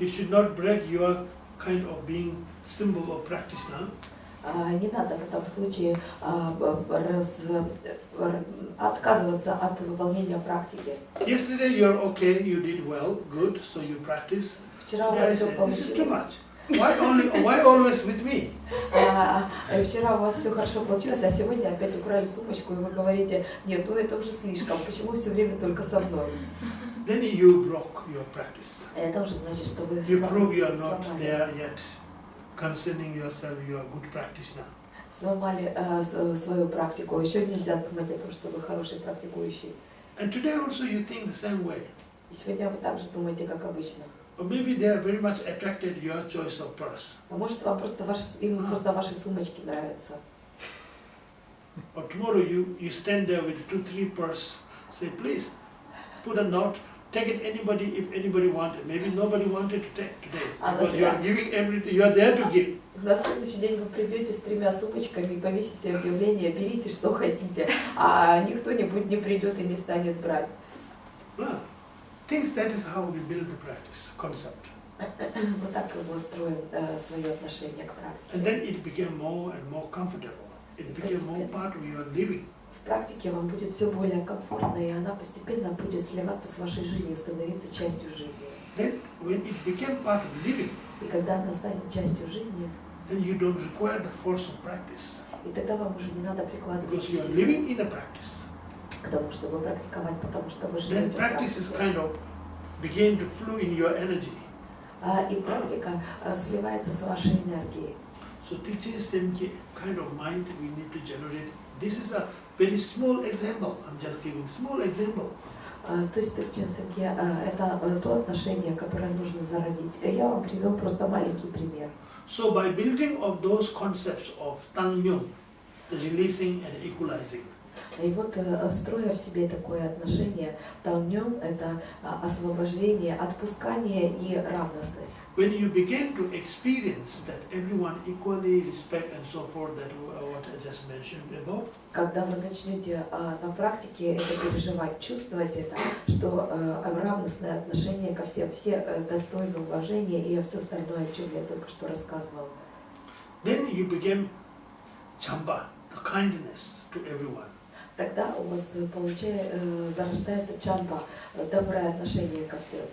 should not break your kind of being symbol of practice now. Не надо в этом случае отказываться от выполнения практики. Yesterday you're okay, you did well, good, so you practice. Вчера у Today I вас все said, this is too получилось. much. Why always with me? Вчера у вас все хорошо получилось, а сегодня опять украли сумочку, и вы говорите, нет, ну это уже слишком, почему все время только со мной? Then you broke your practice. Это уже значит, что вы You prove you are not сломали. there yet. Concerning yourself, you are good practitioner. сломали свою практику. Еще нельзя думать о том, что вы хороший практикующий. And today also you think the same way. И сегодня вы также думаете, как обычно. Or maybe they are very much attracted to your choice of purse. А может, вам просто им просто ваши сумочки нравятся. Or tomorrow you stand there with 2-3 purse, say please put a note, take it anybody if anybody wanted. Maybe nobody wanted to take today because you are giving everything. You are there to give. На следующий день вы придете с 3 сумочками и повесите объявление, берите что хотите, а никто-нибудь не придет и не станет брать. Things that is how we build the practice concept. Вот так мы строим свое отношение к практике. And then it became more and more comfortable. It became more part of your living. В практике вам будет все более комфортно, и она постепенно будет сливаться с вашей жизнью, становиться частью жизни. Then when it became part of living, и когда она станет частью жизни, then you don't require the force of practice. И тогда вам уже не надо прикладывать усилия. Because you are living in a practice. К тому, чтобы практиковать, потому что вы живете в практике. Then practice is kind of begin to flow in your energy. И практика сливается с вашей энергией. So teachers kind of mind we need to generate. This is a very small example. I'm just giving small example. То есть это то отношение, которое нужно зародить. Я вам привел просто маленький пример. So by building of those concepts of Tangyong, the releasing and equalizing. И вот строя в себе такое отношение, Танgyong — это освобождение, отпускание и равностность. When you begin to experience that everyone equally respect and so forth, that what I just mentioned above. Когда вы начнете на практике это переживать, чувствовать это, что равностное отношение ко всем, все достойны уважения и все остальное, о чем я только что рассказывала. Then you begin champa, the kindness to everyone. Тогда у вас зарождается чампа, доброе отношение ко всем.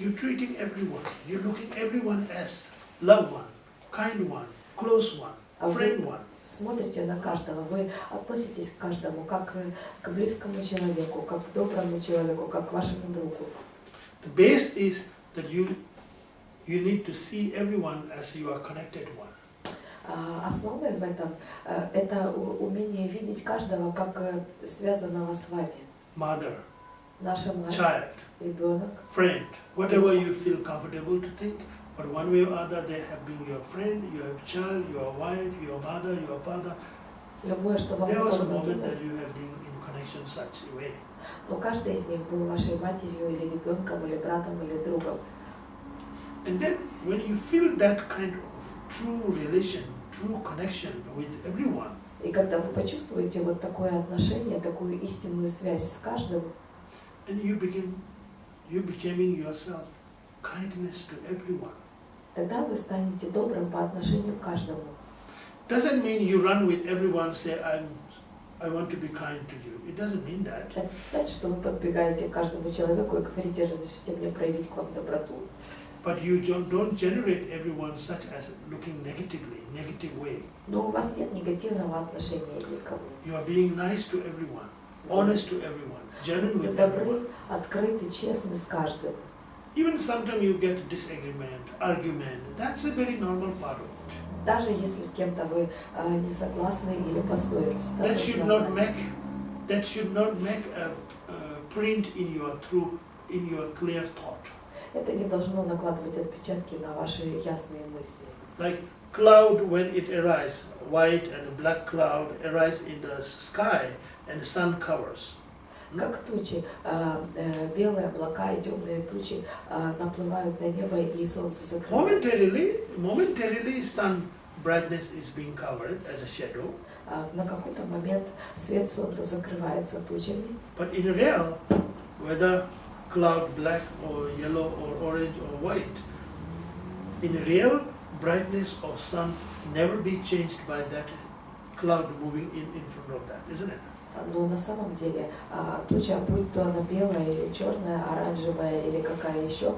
You're treating everyone. You're looking everyone as loved one, kind one, close one, friend one. Смотрите на каждого, вы относитесь к каждому как к близкому человеку, как к доброму человеку, как к вашему другу. The base is that you need to see everyone as you are connected one. Основой в этом это умение видеть каждого как связанного с вами. Mother, наша мать, child, ребенок, friend, whatever you feel comfortable to think, but one way or other they have been your friend, your child, your wife, your mother, your father. Любое, что вам There was a moment that you have been in connection such a way. Но каждый из них был вашей матерью или ребенком, или братом, или другом. And then when you feel that kind of true relation, true connection with everyone. И когда вы почувствуете вот такое отношение, такую истинную связь с каждым, and you becoming yourself kindness to everyone. Тогда вы станете добрым по отношению к каждому. Doesn't mean you run with everyone, say I want to be kind to you. It doesn't mean that. Это не значит, что вы подбегаете к каждому человеку и говорите, разрешите мне проявить к вам доброту. But you don't generate everyone such as looking negative way. Но у вас нет негативного отношения никому. You are being nice to everyone, honest to everyone, genuine with Добры, everyone. открыты, честны с каждым. Even sometimes you get disagreement, argument. That's a very normal part of it. Даже если с кем-то вы не согласны или поссорились. That should not make a print in your clear thought. Это не должно накладывать отпечатки на ваши ясные мысли. Like cloud when it arises, white and black cloud arise in the sky and the sun covers. Как тучи, белые облака и темные тучи наплывают на небо и солнце закрывается. Momentarily sun brightness is being covered as a shadow. На какой-то момент свет солнца закрывается тучами. But in real, whether cloud black or yellow or orange or white, in real brightness of sun never be changed by that cloud moving in front of that, isn't it? Но на самом деле туча, будь то она белая или черная, оранжевая или какая еще,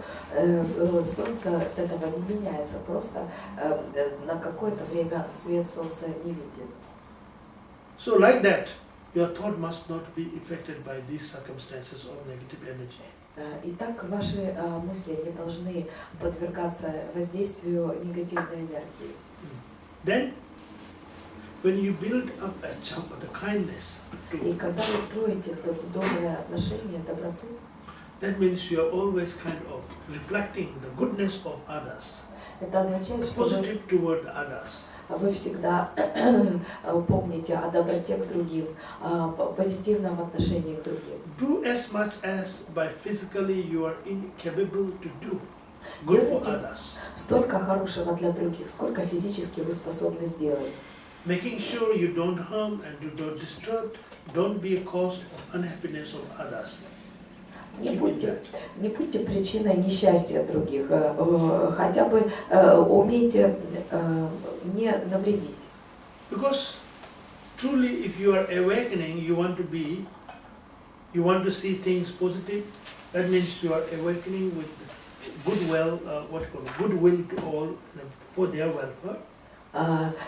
солнце от этого не меняется, просто на какое-то время свет солнца не виден. So like that, your thought must not be affected by these circumstances of negative energy. Итак, ваши мысли не должны подвергаться воздействию негативной энергии. Then, when you build up the kindness, И когда вы строите добрые отношения, доброту, that means you are always kind of reflecting the goodness of others, это означает, что positive toward others. вы всегда помните о доброте к другим, о позитивном отношении к другим. Do as much as by physically you are incapable to do good for others. Столько хорошего для других, сколько физически вы способны сделать. Making sure you don't harm and you don't disturb, don't be a cause of unhappiness of others. Не будьте причиной несчастья других, хотя бы умейте не навредить. Because truly, if you are awakening, you want to see things positive. That means you are awakening with goodwill, goodwill to all for their welfare.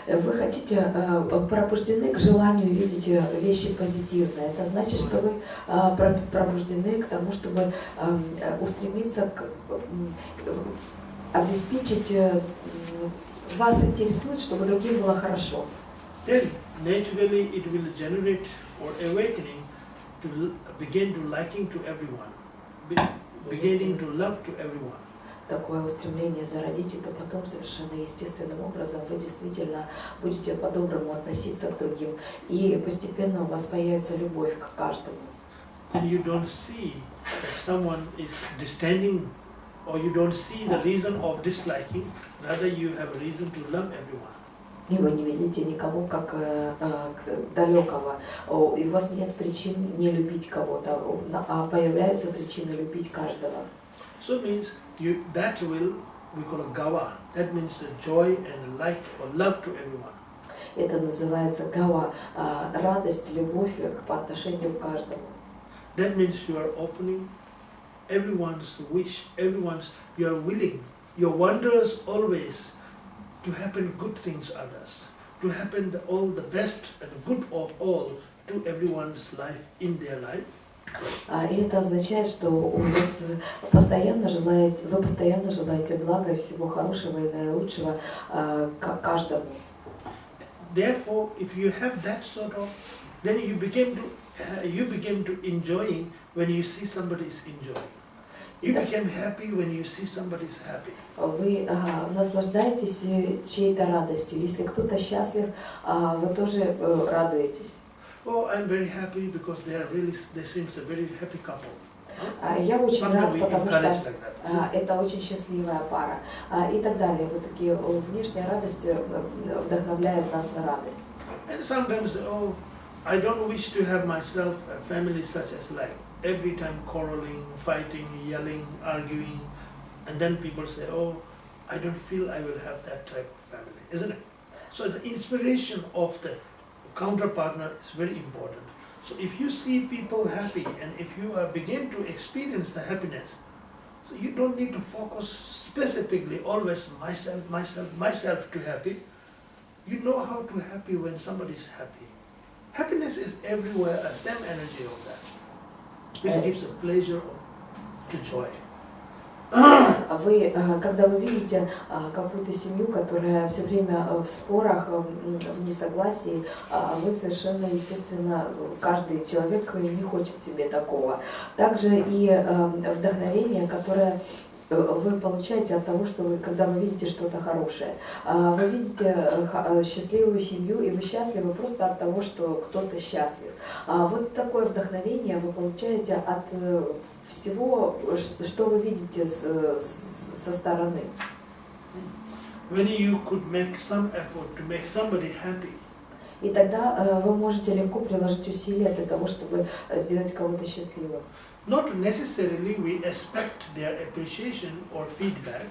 Вы хотите пробуждены к желанию видеть вещи позитивные. Это значит, что вы пробуждены к тому, чтобы устремиться к обеспечить, вас интересует, чтобы другим было хорошо. Then naturally it will generate or awakening to begin to liking to everyone, beginning to love to everyone. Такое устремление зародите, то потом совершенно естественным образом вы действительно будете по-доброму относиться к другим, и постепенно у вас появится любовь к каждому. And you don't see that someone is distending, or you don't see the reason of disliking, rather you have a reason to love everyone. И вы не видите никого как далекого, и у вас нет причин не любить кого-то, а появляется причина любить каждого. So it means that will, we call it gawa. That means the joy and like or love to everyone. Это называется гава, радость, любовь по отношению к каждому. That means you are opening everyone's wish, you are willing, your wonders always to happen good things others, to happen all the best and good of all to everyone's life in their life. И это означает, что вы постоянно желаете блага и всего хорошего и наилучшего каждому. Therefore, if you have that sort of, then you begin to enjoying when you see somebody is enjoying. You become happy when you see somebody is happy. Вы наслаждаетесь чьей-то радостью. Если кто-то счастлив, вы тоже радуетесь. Oh, I'm very happy because they seem a very happy couple. Я очень рад, потому что это очень счастливая пара. И так далее. Вот такие внешняя радость вдохновляет нас на радость. And sometimes, oh, I don't wish to have myself a family such as like every time quarreling, fighting, yelling, arguing, and then people say, oh, I don't feel I will have that type of family, isn't it? So the inspiration of the counter partner is very important. So if you see people happy and if you begin to experience the happiness, so you don't need to focus specifically always myself to happy. You know how to happy when somebody is happy. Happiness is everywhere, a same energy of that, which gives a pleasure to joy. Вы, когда вы видите какую-то семью, которая все время в спорах, в несогласии, вы совершенно естественно, каждый человек не хочет себе такого. Также и вдохновение, которое вы получаете от того, что вы, когда вы видите что-то хорошее. Вы видите счастливую семью, и вы счастливы просто от того, что кто-то счастлив. Вот такое вдохновение вы получаете от всего, что вы видите со стороны. When you could make some effort to make somebody happy. И тогда вы можете легко приложить усилия для того, чтобы сделать кого-то счастливым. Not necessarily we expect their appreciation or feedback.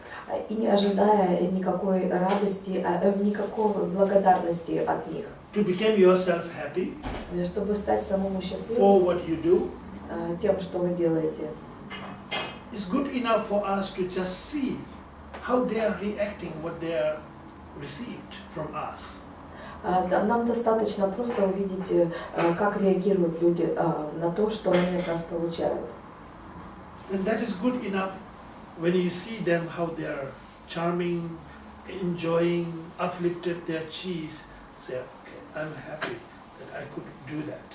И не ожидая никакой радости, никакой благодарности от них. To become yourself happy. Чтобы стать самому счастливым. For what you do. Тем, что вы делаете. It's good enough for us to just see how they are reacting, what they are received from us. Нам достаточно просто увидеть, как реагируют люди на то, что они от нас получают. And that is good enough when you see them how they are charming, enjoying, uplifted their cheese. Say, okay, I'm happy that I could do that.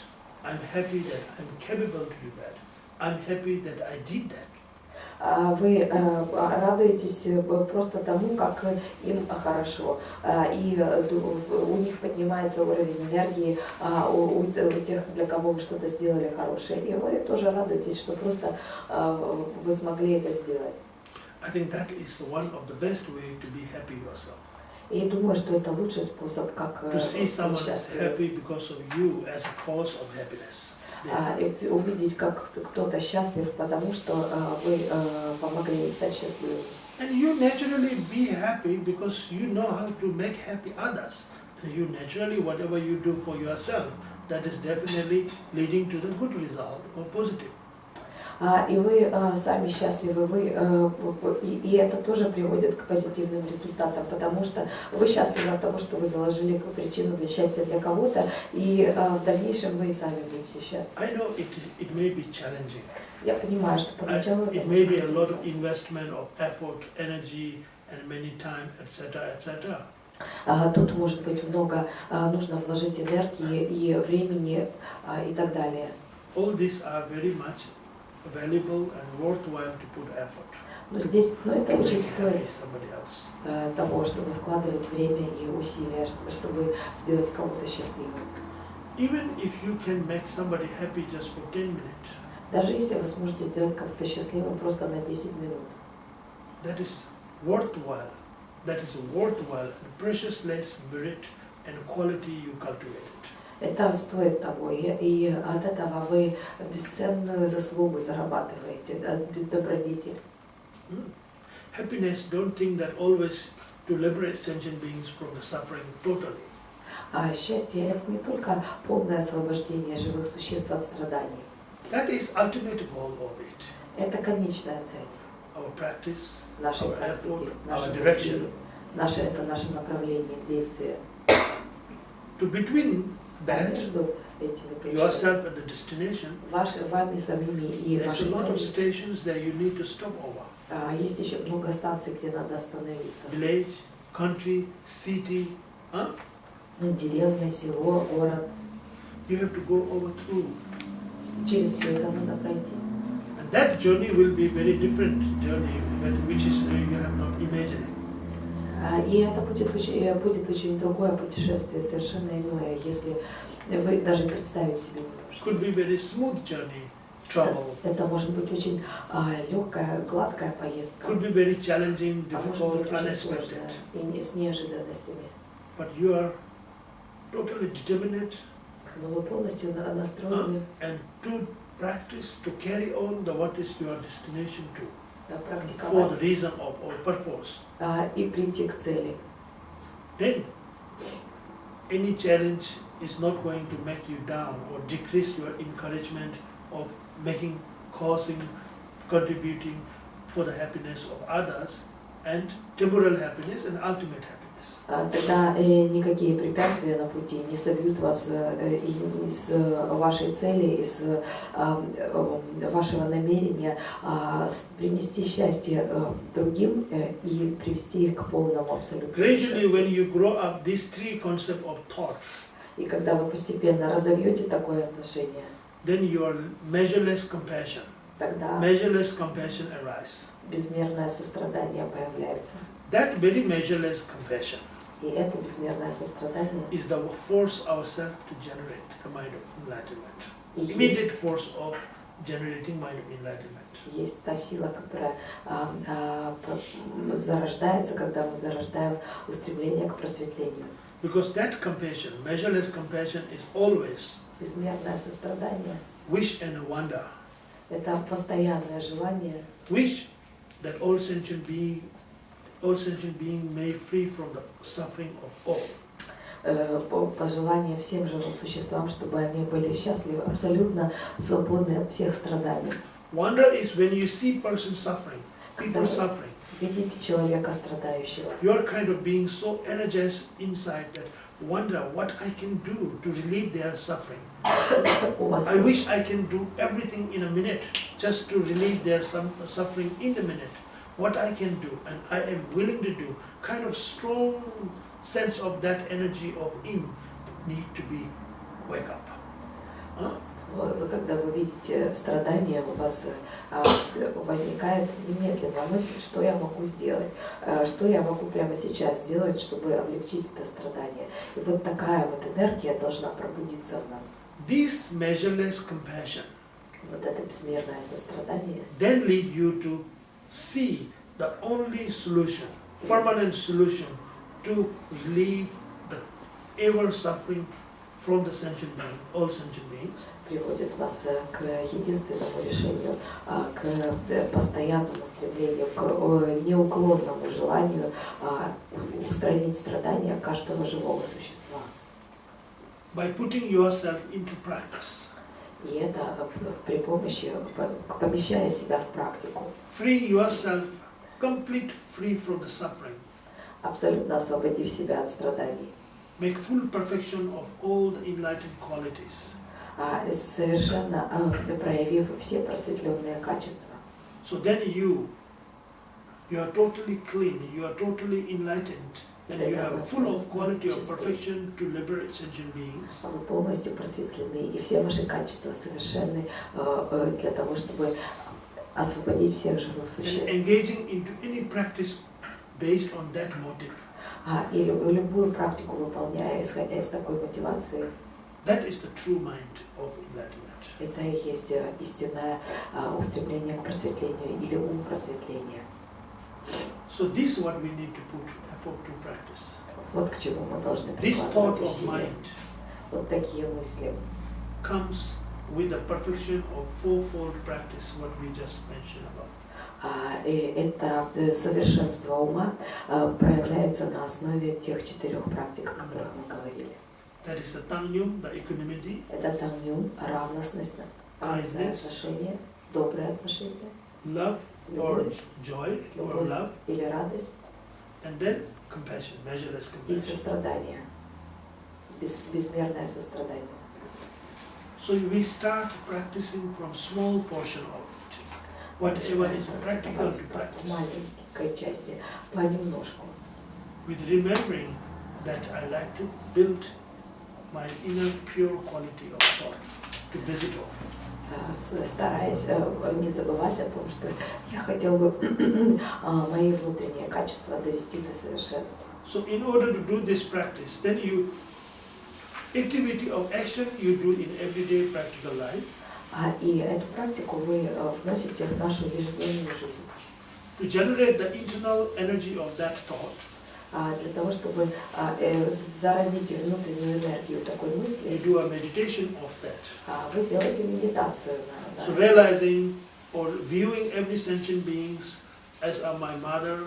I'm happy that I'm capable to do that. I'm happy that I did that. Вы радуетесь просто тому, как им хорошо, и у них поднимается уровень энергии, у тех, для кого вы что-то сделали хорошее, и вы тоже радуетесь, что просто вы смогли это сделать. I think that is one of the best way to be happy yourself. И думаю, что это лучший способ, как To see someone is happy because of you as a cause of happiness. увидеть, как кто-то счастлив, потому что вы помогли им стать счастливым. And you naturally be happy because you know how to make happy others. And you naturally, whatever you do for yourself, that is definitely leading to the good result or positive. И вы сами счастливы, и это тоже приводит к позитивным результатам, потому что вы счастливы от того, что вы заложили причину для счастья для кого-то, и в дальнейшем вы и сами будете счастливы. I know it may be challenging. Я понимаю, что поначалу It may be a lot of investment of effort, energy, and many time, etc., etc. Тут может быть много, нужно вложить энергии и времени и так далее. All these are very much valuable and worthwhile to put effort. Но здесь, это очень стоит Somebody else. того, чтобы вкладывать время и усилия, чтобы сделать кого-то счастливым. Even if you can make somebody happy just for 10 minutes, Даже если вы сможете сделать кого-то счастливым просто на 10 минут, that is worthwhile. That is worthwhile and precious less merit and quality you cultivated. это стоит того, и от этого вы бесценную заслугу зарабатываете, добродетель. Happiness, don't think that always to liberate sentient beings from the suffering totally. А счастье – это не только полное освобождение живых существ от страданий. That is ultimate goal of it. Это конечная цель. Our practice, Нашей our практики, effort, наших our direction. усилий, это наше направление действия. To between that, Между этими точками, yourself and the destination, вами самими и there's a вашей lot of целью. stations that you need to stop over. Есть еще много станций, где надо остановиться. Village, country, city, Деревня, село, город. you have to go over through. Через все это надо пройти. And that journey will be very different journey, which is you have not imagined. И это будет очень другое путешествие, совершенно иное, если вы даже представить себе не можете. Could be very smooth journey, travel. Это может быть очень легкая, гладкая поездка. Could be very challenging, А может difficult, быть очень unexpected. сложная и не с неожиданностями. But you are totally determined Но вы полностью настроены and to practice, to carry on what is your destination to, for the практиковать reason of or purpose. И прийти к цели. Then any challenge is not going to make you down or decrease your encouragement of causing, contributing for the happiness of others and temporal happiness and ultimate happiness. Тогда никакие препятствия на пути не собьют вас из вашей цели, из вашего намерения принести счастье другим и привести их к полному абсолютному Gradually, счастью. when you grow up, these three concepts of thought, И когда вы постепенно разовьете такое отношение, then your measureless compassion arise. Безмерное сострадание появляется. That very measureless compassion И это безмерное сострадание is the force ourselves to generate the mind of enlightenment. и Immediate force of generating mind of enlightenment. есть та сила, которая зарождается, когда мы зарождаем устремление к просветлению. Because that compassion, measureless compassion, is always Безмерное сострадание wish and wonder. – это постоянное желание, Wish that all sentient being may free from the suffering of all. пожелание всем живым существам, чтобы они были счастливы, абсолютно свободны от всех страданий. Wonder is when you see person suffering, people suffering. Видите человека страдающего. You are kind of being so energized inside that wonder what I can do to relieve their suffering. I wish I can do everything in a minute just to relieve their suffering in the minute. What I can do and I am willing to do. Kind of strong sense of that energy of in need to be wake up. Huh? Когда вы видите страдания, у вас возникает немедленно мысль, что я могу сделать, что я могу прямо сейчас сделать, чтобы облегчить это страдание. И вот такая вот энергия должна пробудиться в нас. This measureless compassion Вот это безмерное сострадание then lead you to see the only solution, permanent solution to relieve the ever suffering from the sentient being, all sentient beings. приводит вас к единственному решению, к постоянному стремлению, к неуклонному желанию устранить страдания каждого живого существа. By putting yourself into practice. И это при помощи, помещая себя в практику. Free yourself, complete free from the suffering. Абсолютно освободив себя от страданий. Make full perfection of all the enlightened qualities. Совершенно проявив все просветленные качества. So then you are totally clean, you are totally enlightened, and you have full of quality of perfection to liberate sentient beings. Вы полностью просветлены, и все ваши качества совершенны для того, чтобы освободить всех живых существ. And engaging into any practice based on that motive. И любую практику выполняя, исходя из такой мотивации, that is the true mind of enlightenment. Это и есть истинное устремление к просветлению или ум просветления. So this is what we need to put effort to practice. Вот к чему мы должны This thought прикладывать of усилия. mind Вот такие мысли comes with the perfection of fourfold practice, what we just mentioned about. И это совершенство ума проявляется на основе тех 4 практик, о которых мы говорили. That is the Tangyum, the equanimity, Это тамню, равностность, равностное отношение, доброе отношение, love or joy or love, или радость, and then compassion, measureless и compassion. сострадание, безмерное сострадание. So we start practicing from small portion of it, whatever is practical to practice. Маленькой части, понемножку. With remembering that I like to build my inner pure quality of thought to visible. Стараясь не забывать о том, что я хотел бы мои внутренние качества довести до совершенства. So in order to do this practice, then activity of action you do in everyday practical life. И эту практику вы вносите в нашу ежедневную жизнь. To generate the internal energy of that thought. Для того, чтобы зародить внутреннюю энергию такой мысли, You do a meditation of that. Вы делаете медитацию на So realizing or viewing every sentient beings as my mother,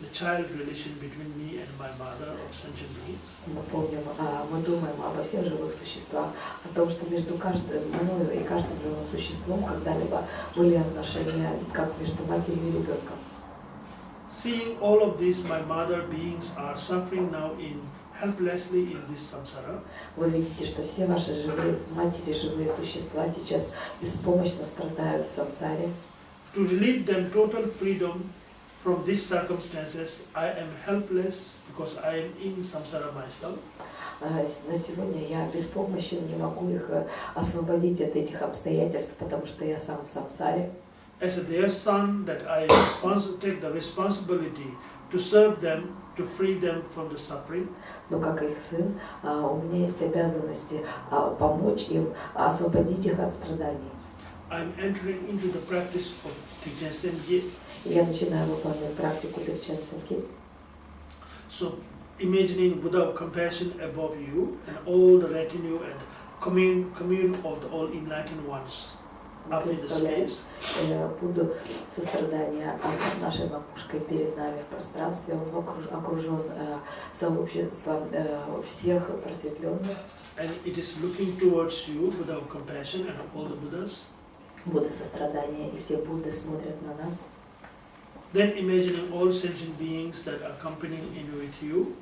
the child relation between me and my mother of sentient beings. Мы помним, мы думаем обо всех живых существах, о том, что между мною и каждым живым существом когда-либо были отношения как между матерью и ребенком. Seeing all of these, my mother beings are suffering now helplessly in this samsara. Вы видите, что все ваши живые матери, живые существа сейчас беспомощно страдают в самсаре. To relieve them total freedom from these circumstances, I am helpless because I am in samsara myself. На сегодня я беспомощен, не могу их освободить от этих обстоятельств, потому что я сам в самсаре. As their son, that I take the responsibility to serve them, to free them from the suffering. Но как их сын, у меня есть обязанности помочь им, освободить их от страданий. I'm entering into the practice of Trijang Semgye. Я начинаю выполнять практику Trijang Semgye. So, imagining Buddha of compassion above you and all the retinue and commune of the all enlightened ones. Представляю Будду сострадания нашей макушкой перед нами в пространстве. Он окружен сообществом всех просветленных. And it is looking towards you, Buddha of compassion and all the Buddhas. Будда сострадания, и все Будды смотрят на нас. Then imagining all sentient beings that are accompanying in with you.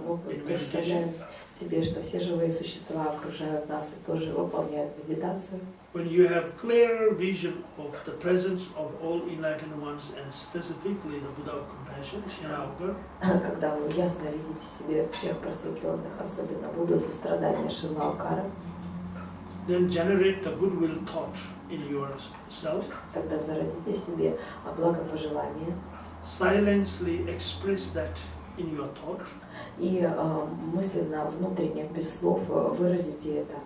Мы представляем себе, что все живые существа окружают нас и тоже выполняют медитацию. When you have clear vision of the presence of all enlightened ones and specifically the Buddha of compassion, Shinauka, Когда вы ясно видите себе всех просветленных, особенно Будду сострадания Шилаукара, then generate the goodwill thought in yourself. Тогда зародите в себе благопожелание. Silently express that in your thought. И мысленно, внутренне, без слов выразите это.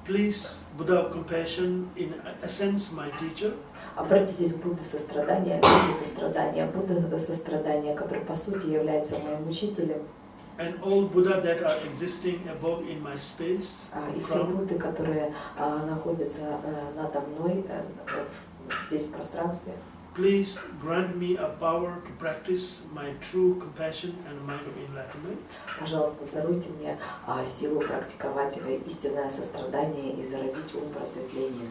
Please, Buddha of compassion, in essence, my teacher. Обратитесь к Будде сострадания, Будда сострадания, который по сути является моим учителем. And all Buddha that are existing above in my space. И все Будды, которые находятся надо мной здесь в пространстве. Please grant me a power to practice my true compassion and mind of enlightenment. Пожалуйста, даруйте мне силу практиковать истинное сострадание и зародить ум просветления.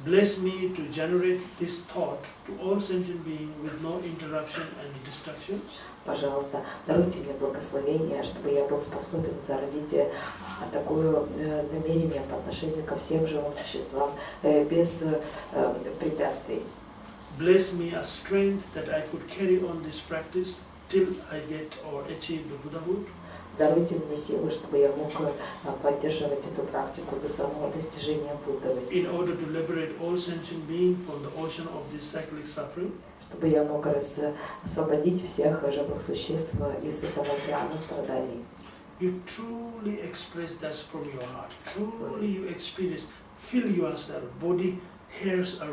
Bless me to generate this thought to all sentient beings with no interruption and distractions. Пожалуйста, даруйте мне благословение, чтобы я был способен зародить такое намерение по отношению ко всем живым существам без препятствий. Bless me a strength that I could carry on this practice till I get or achieve the Buddhahood. Даруйте мне силы, чтобы я мог поддерживать эту практику до самого достижения буддовости. In order to liberate all sentient beings from the ocean of this cyclic suffering. Чтобы я мог освободить всех живых существ из этого океана страданий. You truly express that from your heart. Truly you experience, feel yourself, body hairs are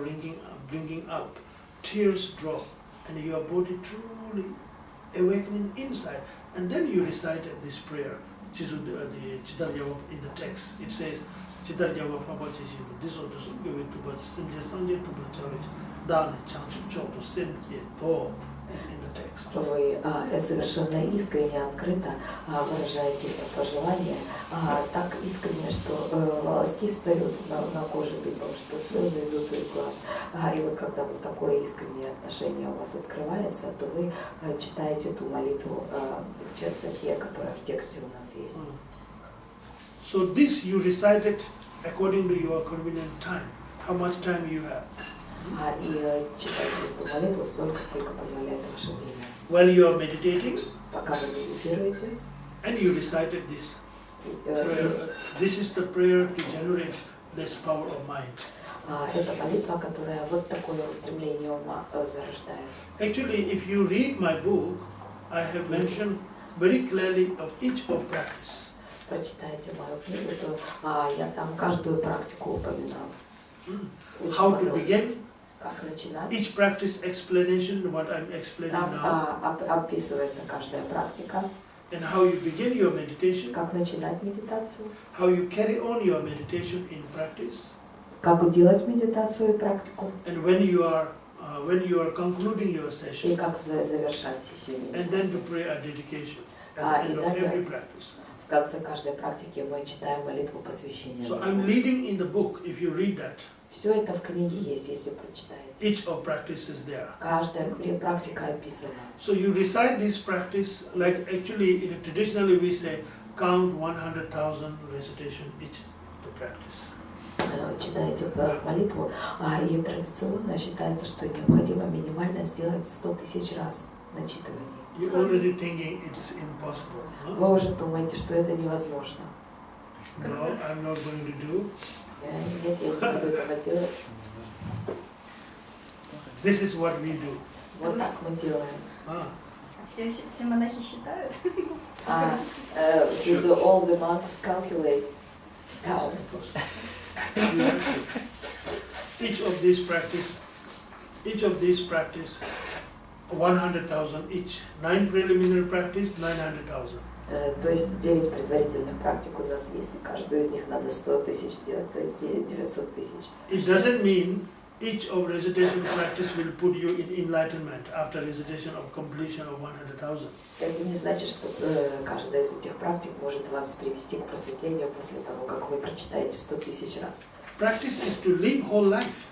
bringing up, tears drop, and your body truly awakening inside. And then you recited this prayer, the Chidalyava in the text. It says, Chidalyava Papachishi, this or this, give it to us, Simja Sanje to Bachavich, Dan, Chanchuk Chok, to Simje, To, it's in the text. Что вы совершенно искренне, открыто выражаете это пожелание, так искренне, что волоски встают на коже, потому что слезы идут из глаз. И вот когда вот такое искреннее отношение у вас открывается, то вы читаете ту молитву Чацахе, которая в тексте у нас есть. So this you recited according to your convenient time. How much time you have? И читайте эту молитву столько, сколько позволяет ваше время. While you are meditating, пока вы медитируете, and you recited this prayer, this is the prayer to generate this power of mind. Это молитва, которая вот такое устремление ума зарождает. Actually, if you read my book, I have mentioned very clearly of each of practice. Прочитайте мою книгу, то я там каждую практику упоминал. How to begin? Как начинать? Each practice explanation, what I'm explaining now. Описывается каждая практика. And how you begin your meditation. Как начинать медитацию. How you carry on your meditation in practice. Как делать медитацию и практику. And when you are concluding your session. И как завершать сессию. And then to pray a dedication at the end of every practice. В конце каждой практики мы читаем молитву посвящения. So I'm leading in the book. If you read that. Все это в книге есть, если прочитаете. Each of practice is there. Каждая практика описана. So you recite this practice like actually traditionally we say count 100,000 recitation each to practice. Читаете молитву, и традиционно считается, что необходимо минимально сделать 100 тысяч раз начитывание. You're already thinking it is impossible. No? Вы уже думаете, что это невозможно. No, I'm not going to do. Нет, я не буду этого делать. This is what we do. Вот так мы делаем. Все монахи считают? So all the monks calculate. Count. Each of these practice 100,000 each. 9 preliminary practice, 900,000. То есть 9 предварительных практик у нас есть, и каждую из них надо 100 тысяч делать, то есть 900 тысяч. It doesn't mean each of recitation practice will put you in enlightenment after recitation of completion of 100,000. Это не значит, что каждая из этих практик может вас привести к просветлению после того, как вы прочитаете 100 тысяч раз. Practice is to live whole life.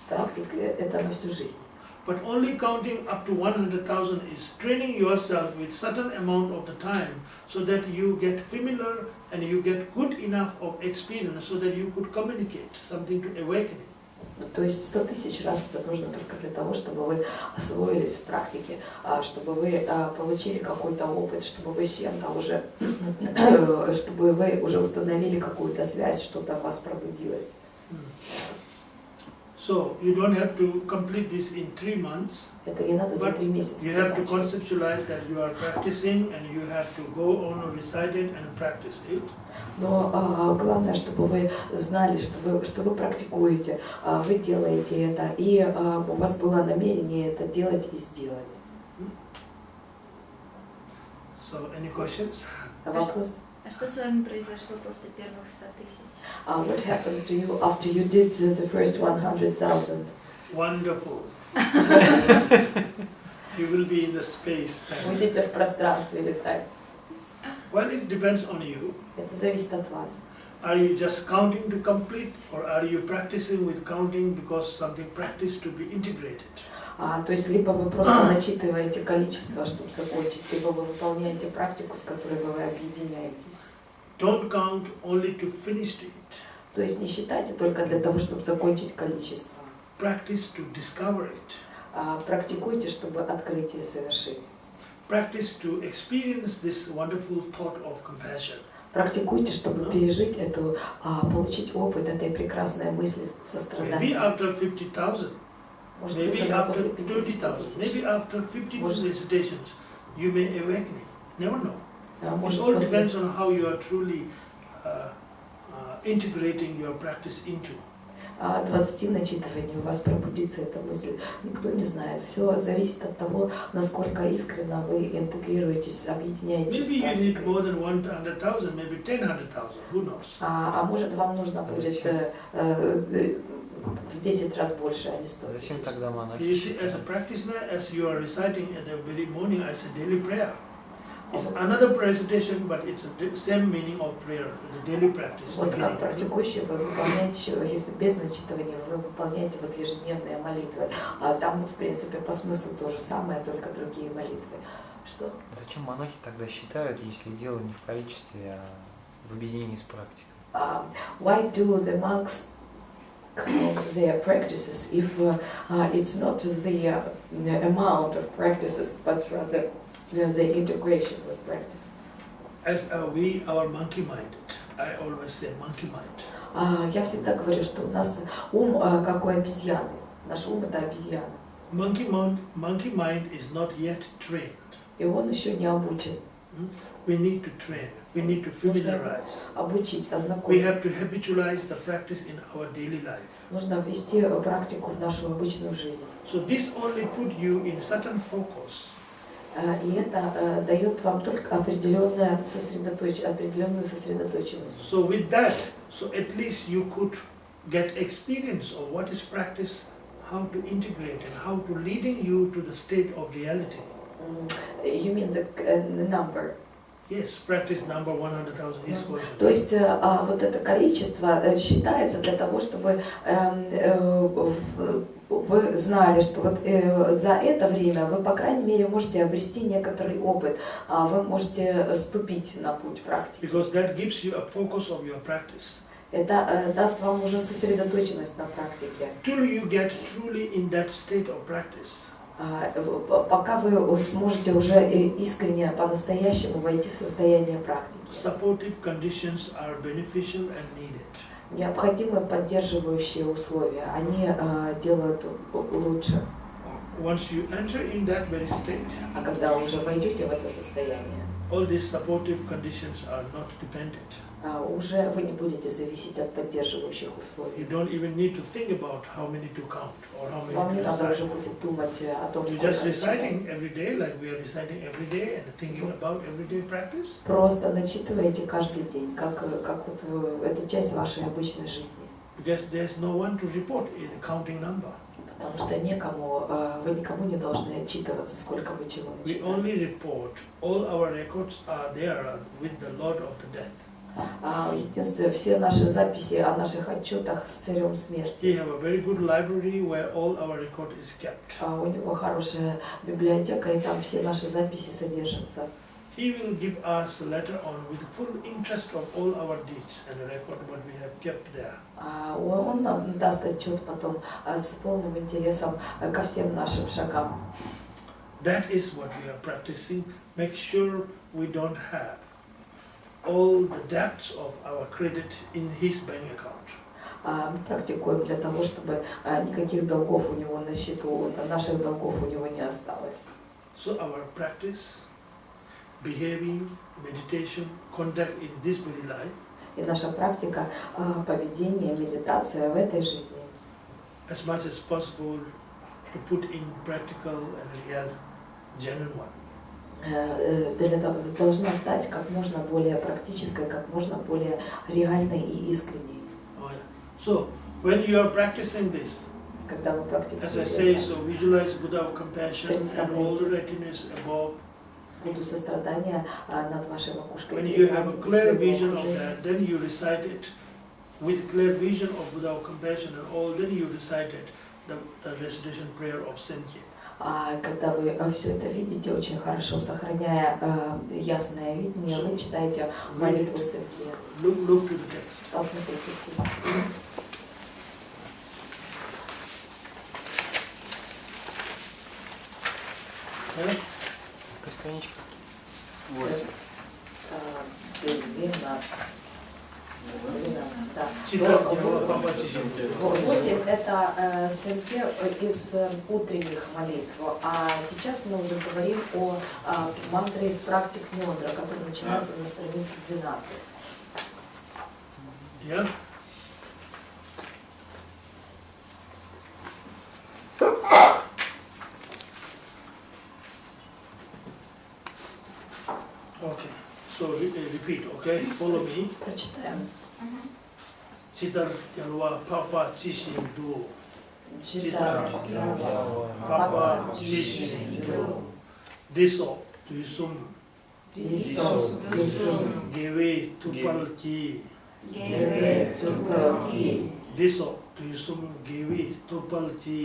Практика – это на всю жизнь. But only counting up to 100,000 is training yourself with certain amount of the time so that you get familiar and you get good enough of experience so that you could communicate something to awakening. То есть 100 тысяч раз это нужно только для того, чтобы вы освоились в практике, чтобы вы получили какой-то опыт, чтобы вы с чем-то уже, чтобы вы уже установили какую-то связь, что-то в вас пробудилось. So you don't have to complete this in 3 months, Это не надо за but 3 месяца. you have to заканчивать. conceptualize that you are practicing and you have to go on and recite it and practice it. Но главное, чтобы вы знали, что вы практикуете, вы делаете это, и у вас было намерение это делать и сделать. So any questions? Вопрос? А что с вами произошло после первых 100 тысяч? What happened to you after you did the first 100,000? Wonderful. You will be in the space. Будете в пространстве летать. Well, it depends on you. Это зависит от вас. Are you just counting to complete, or are you practicing with counting because something practiced to be integrated? То есть либо вы просто начитываете количество, чтобы закончить, либо вы выполняете практику, с которой вы объединяетесь. Don't count only to finish it. То есть не считайте только для того, чтобы закончить количество. Practice to discover it. Практикуйте, чтобы открытие совершить. Practice to experience this wonderful thought of compassion. Практикуйте, чтобы пережить эту, получить опыт этой прекрасной мысли Maybe сострадания. after 50,000, Может быть, maybe даже after после 50 20,000, тысяч. maybe after 50 recitations, you may awaken. Never know. It Может, all после depends on how you are truly integrating your practice into. 20 начитываний у вас пробудится эта мысль. Никто не знает. Все зависит от того, насколько искренне вы интегрируетесь, объединяетесь Maybe с you need практикой. more than 100,000, maybe 10,000, who knows? Может, вам нужно будет в 10 раз больше, а не 100 Зачем тысяч. тогда монахи? You see, as a practitioner, as you are reciting at the very morning as a daily prayer, it's another recitation, but it's the same meaning of prayer, the daily practice. Вот как beginning. практикующий вы выполняете, если без начитывания, вы выполняете вот ежедневные молитвы. Там, в принципе, по смыслу то же самое, только другие молитвы. Что? Зачем монахи тогда считают, если дело не в количестве, а в объединении с практикой? Why do the monks count their practices if it's not the amount of practices, but rather the integration with practice? As we are monkey-minded, I always say monkey-mind. Я всегда говорю, что у нас ум как у обезьяны. Наш ум это обезьяна. Monkey mind is not yet trained. И он еще не обучен. We need to train. We need to familiarize. Обучить, We ознакомить. have to habitualize the practice in our daily life. Нужно ввести практику в нашу обычную жизнь. So this only put you in certain focus. И это дает вам только определенную сосредоточенность. So with that, so at least you could get experience of what is practice, how to integrate and how to leading you to the state of reality. You mean the number? Yes, practice number 100,000 is question. То есть вот это количество считается для того, чтобы вы знали, что вот за это время вы, по крайней мере, можете обрести некоторый опыт, вы можете ступить на путь практики. Because that gives you a focus of your practice. Это даст вам уже сосредоточенность на практике. Till you get truly in that state of practice. Пока вы сможете уже искренне, по-настоящему войти в состояние практики. Supportive conditions are beneficial and needed. Необходимы поддерживающие условия, они делают лучше. Once you enter in that very state, А когда уже войдете в это состояние, all these supportive conditions are not dependent. Уже вы не будете зависеть от поддерживающих условий. You don't even need to think about how many to count or how Вам many не to надо уже recite. будет думать о том, You're сколько just начитать. reciting every day, like we are reciting every day, and thinking about everyday practice. Просто начитываете каждый день, как вот это часть вашей обычной жизни. Because there's no one to report in the counting number. Потому что вы никому не должны отчитываться, сколько вы чего We начитали. only report. All our records are there with the Lord of the Death. Единственное, все наши записи о наших отчетах с царем смерти. He have a very good library where all our record is kept. У него хорошая библиотека, и там все наши записи содержатся. He will give us a letter on with full interest of all our deeds and a record what we have kept there. Он нам даст отчет потом с полным интересом ко всем нашим шагам. That is what we are practicing. Make sure we don't have all the debts of our credit in his bank account. Мы практикуем для того, чтобы никаких долгов у него на счету, наших долгов у него не осталось. So our practice, behaving, meditation, conduct in this very life. И наша практика, поведение, медитация в этой жизни. As much as possible to put in practical and real, genuine one. Должна стать как можно более практической, как можно более реальной и искренней. Oh, yeah. So when you are practicing this, Когда мы as I say, практикуем so visualize Buddha compassion and all the readiness above. буду сострадания над вашей макушкой. When you have a clear vision of that, then you recite it with clear vision of Buddha compassion and all. Then you recite it, the recitation prayer of Senki. Когда вы все это видите очень хорошо, сохраняя ясное видение, вы читаете молитву Сенки. Look to the text. Посмотрите текст. Yeah? Какая страничка? 8. 12, да. 8 это Сенке из утренних молитв. А сейчас мы уже говорим о мантре из практик Nyondro, который начинается на странице 12. Yeah? Okay, so repeat, okay? Follow me. Прочитаем. Chitar Jalwa Papa Chishin Do. Читаем. Papa Chishin Do. Diso Tuisum. Gewe Tupal Ki. Diso Tuisum Gewe Tupal Ki.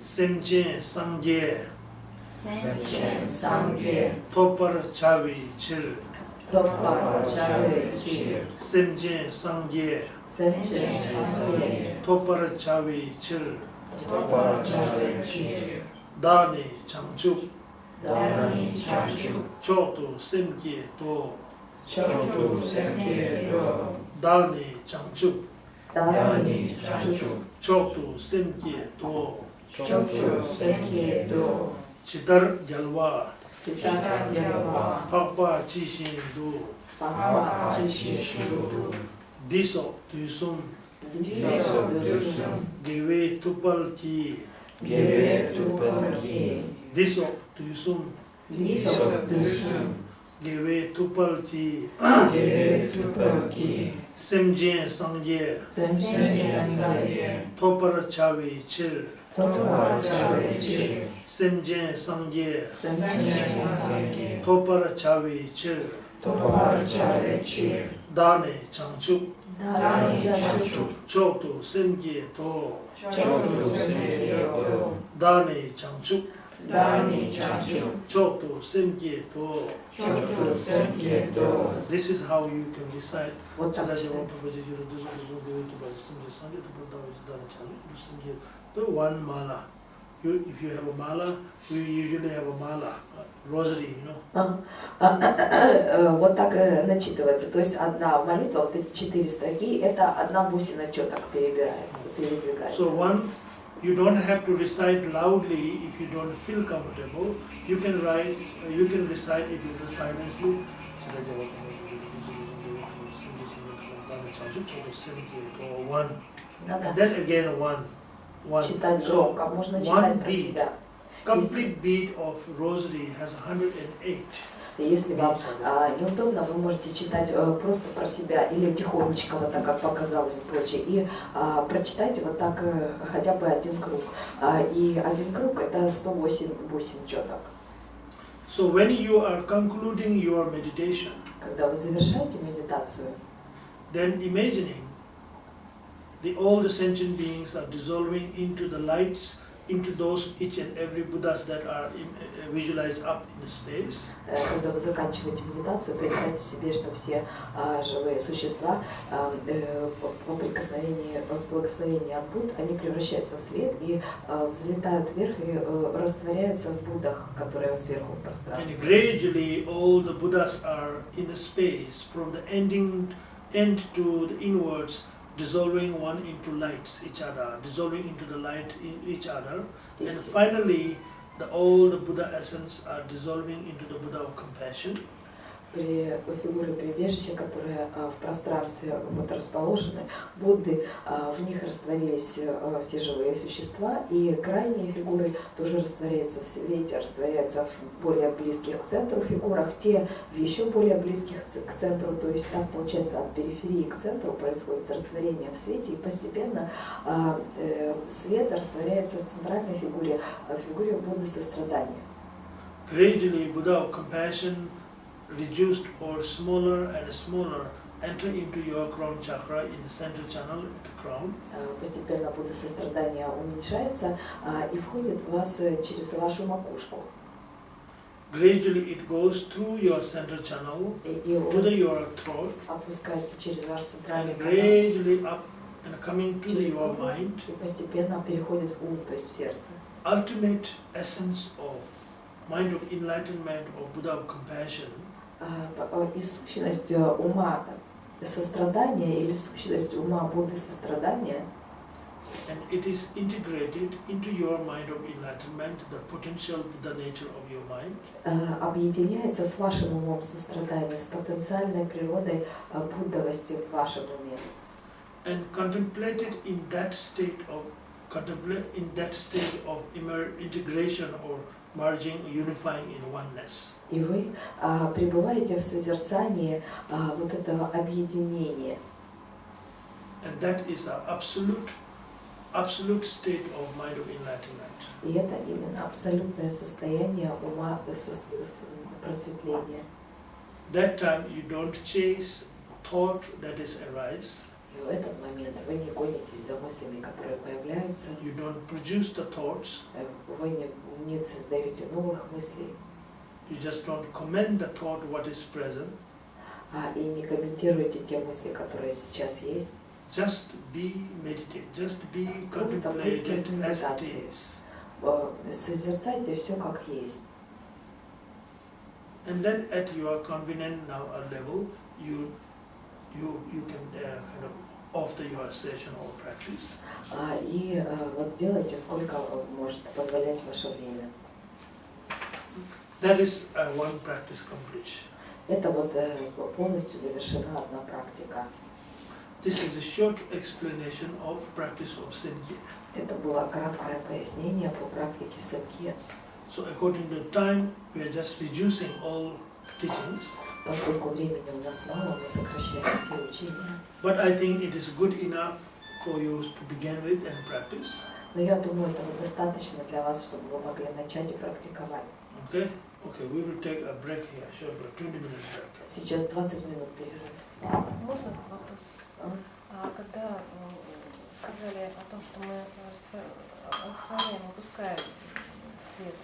Semje Sangye. Topar Chavi Chil. Semje Sangye. Topar Chavi Chil. Dani Changchuk. Chotu Semje Do. Dani Changchuk. Chotu Semje Do. Chitar Jalwa. Papa Chishin Do. Diso Tuisum. Gewe Tupal Ki. Diso Tuisum. Gewe Tupal Ki. Semje Sangye. Topar Chavi Chil. Semje Sangye. Topar Chavi Chil. Dane Changchuk. Chotu Semje Do. Dane Changchuk. Chotu Semje Do. This is how you can decide. One mala. If you have a mala, we usually have a mala, rosary, you know. Вот так начитывается. То есть одна молитва, вот эти 4 строки, это одна бусина четок перебирается, передвигается. So one, you don't have to recite loudly if you don't feel comfortable. You can recite it silently. One. And then again one. Читать громко, можно читать про себя. Complete beat of rosary has 108. Если вам неудобно, вы можете читать просто про себя или тихонечко, вот так, как показал Rinpoche, и прочитайте вот так хотя бы один круг. И один круг это 108 бусин четок. So when you are concluding your meditation, Когда вы завершаете медитацию, then imagining all the sentient beings are dissolving into the lights, into those each and every Buddhas that are visualized up in the space. когда вы заканчиваете медитацию, представьте себе, что все живые существа по благословению от Будд, они превращаются в свет и взлетают вверх и растворяются в Буддах, которые сверху в And пространстве. gradually all the Buddhas are in the space from the end to the inwards, dissolving one into lights each other, dissolving into the light in each other, and finally all the Buddha essence are dissolving into the Buddha of compassion. При фигуре прибежища, которые в пространстве вот расположены, Будды, в них растворились все живые существа, и крайние фигуры тоже растворяются в свете, растворяются в более близких к центру фигурах, те в еще более близких к центру, то есть так получается от периферии к центру происходит растворение в свете, и постепенно свет растворяется в центральной фигуре, в фигуре Будды сострадания. Gradually Buddha of compassion, reduced or smaller and smaller, enter into your crown chakra in the central channel at the crown. Постепенно Будда сострадания уменьшается и входит в вас через вашу макушку. Gradually it goes through your central channel to your throat, опускается через ваш центральный and канал, gradually up and coming to your mind. и постепенно переходит в ум, то есть в сердце. Ultimate essence of mind of enlightenment of Buddha of compassion. И сущность ума сострадания или сущность ума Будды сострадания, And it is integrated into your mind of enlightenment, the potential Buddha nature of your mind. объединяется с вашим умом сострадания, с потенциальной природой буддовости в вашем уме. And contemplated in that state of integration or merging, unifying in oneness. И вы пребываете в созерцании вот этого объединения. And that is an absolute state of mind of enlightenment. И это именно абсолютное состояние ума просветления. That time you don't chase thought that is arise. И в этот момент вы не гонитесь за мыслями, которые появляются. You don't produce the thoughts. Вы не создаете новых мыслей. You just don't comment the thought what is present. И не комментируете те мысли, которые сейчас есть. Just be meditated, just be contemplated as it is. Созерцайте все как есть. And then at your convenient now level, you can kind of after your session or practice. И вот делайте, сколько может позволять ваше время. That is one practice complete. Это вот полностью завершена одна практика. This is a short explanation of practice of Senki. Это было краткое пояснение по практике Senki. So according to the time, we are just reducing all teachings. Поскольку времени у нас мало, мы сокращаем все учения. But I think it is good enough for you to begin with and practice. Но я думаю, этого достаточно для вас, чтобы вы могли начать и практиковать. Okay? Okay, we will take a break here, short break, 20 minutes break. Сейчас 20 минут перерыв. Можно вопрос? Когда сказали о том, что мы растворяем, опускаем свет,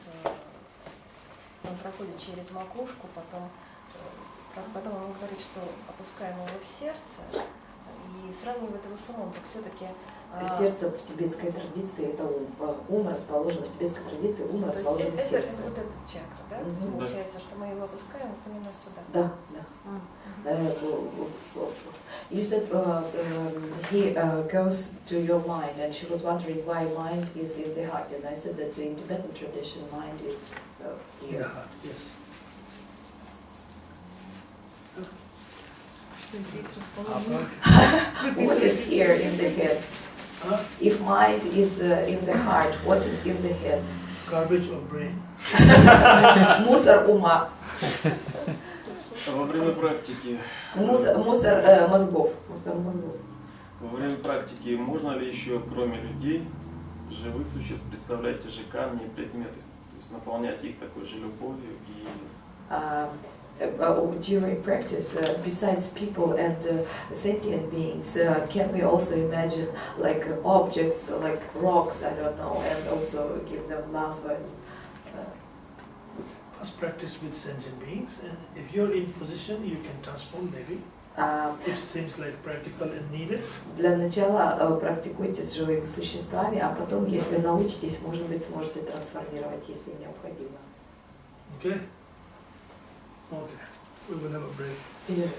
он проходит через макушку, потом он говорит, что опускаем его в сердце и сравнивает его с умом, так все-таки... Сердце в тибетской традиции это ум. Ум расположен в тибетской традиции, ум расположен в сердце. Это вот этот чакра, да? Получается, что мы его опускаем вот именно сюда. Да, да. You said he goes to your mind, and she was wondering why mind is in the heart. And I said that in Tibetan tradition, mind is In here. the heart, yes. What is here in the head? If mind is in the heart, what is in the head? Garbage of brain. Мусор ума. Во время практики, Мусор мозгов. во время практики можно ли еще, кроме людей, живых существ, представлять те же камни и предметы? То есть наполнять их такой же любовью и during practice, besides people and sentient beings, can we also imagine like objects, like rocks, I don't know, and also give them love? And, First practice with sentient beings, and if you're in position, you can transform maybe. It seems like practical and needed. Для начала практикуйте с живыми существами, а потом, если научитесь, может быть, сможете трансформировать, если необходимо. Okay? Okay. We will have a break. Перерыв.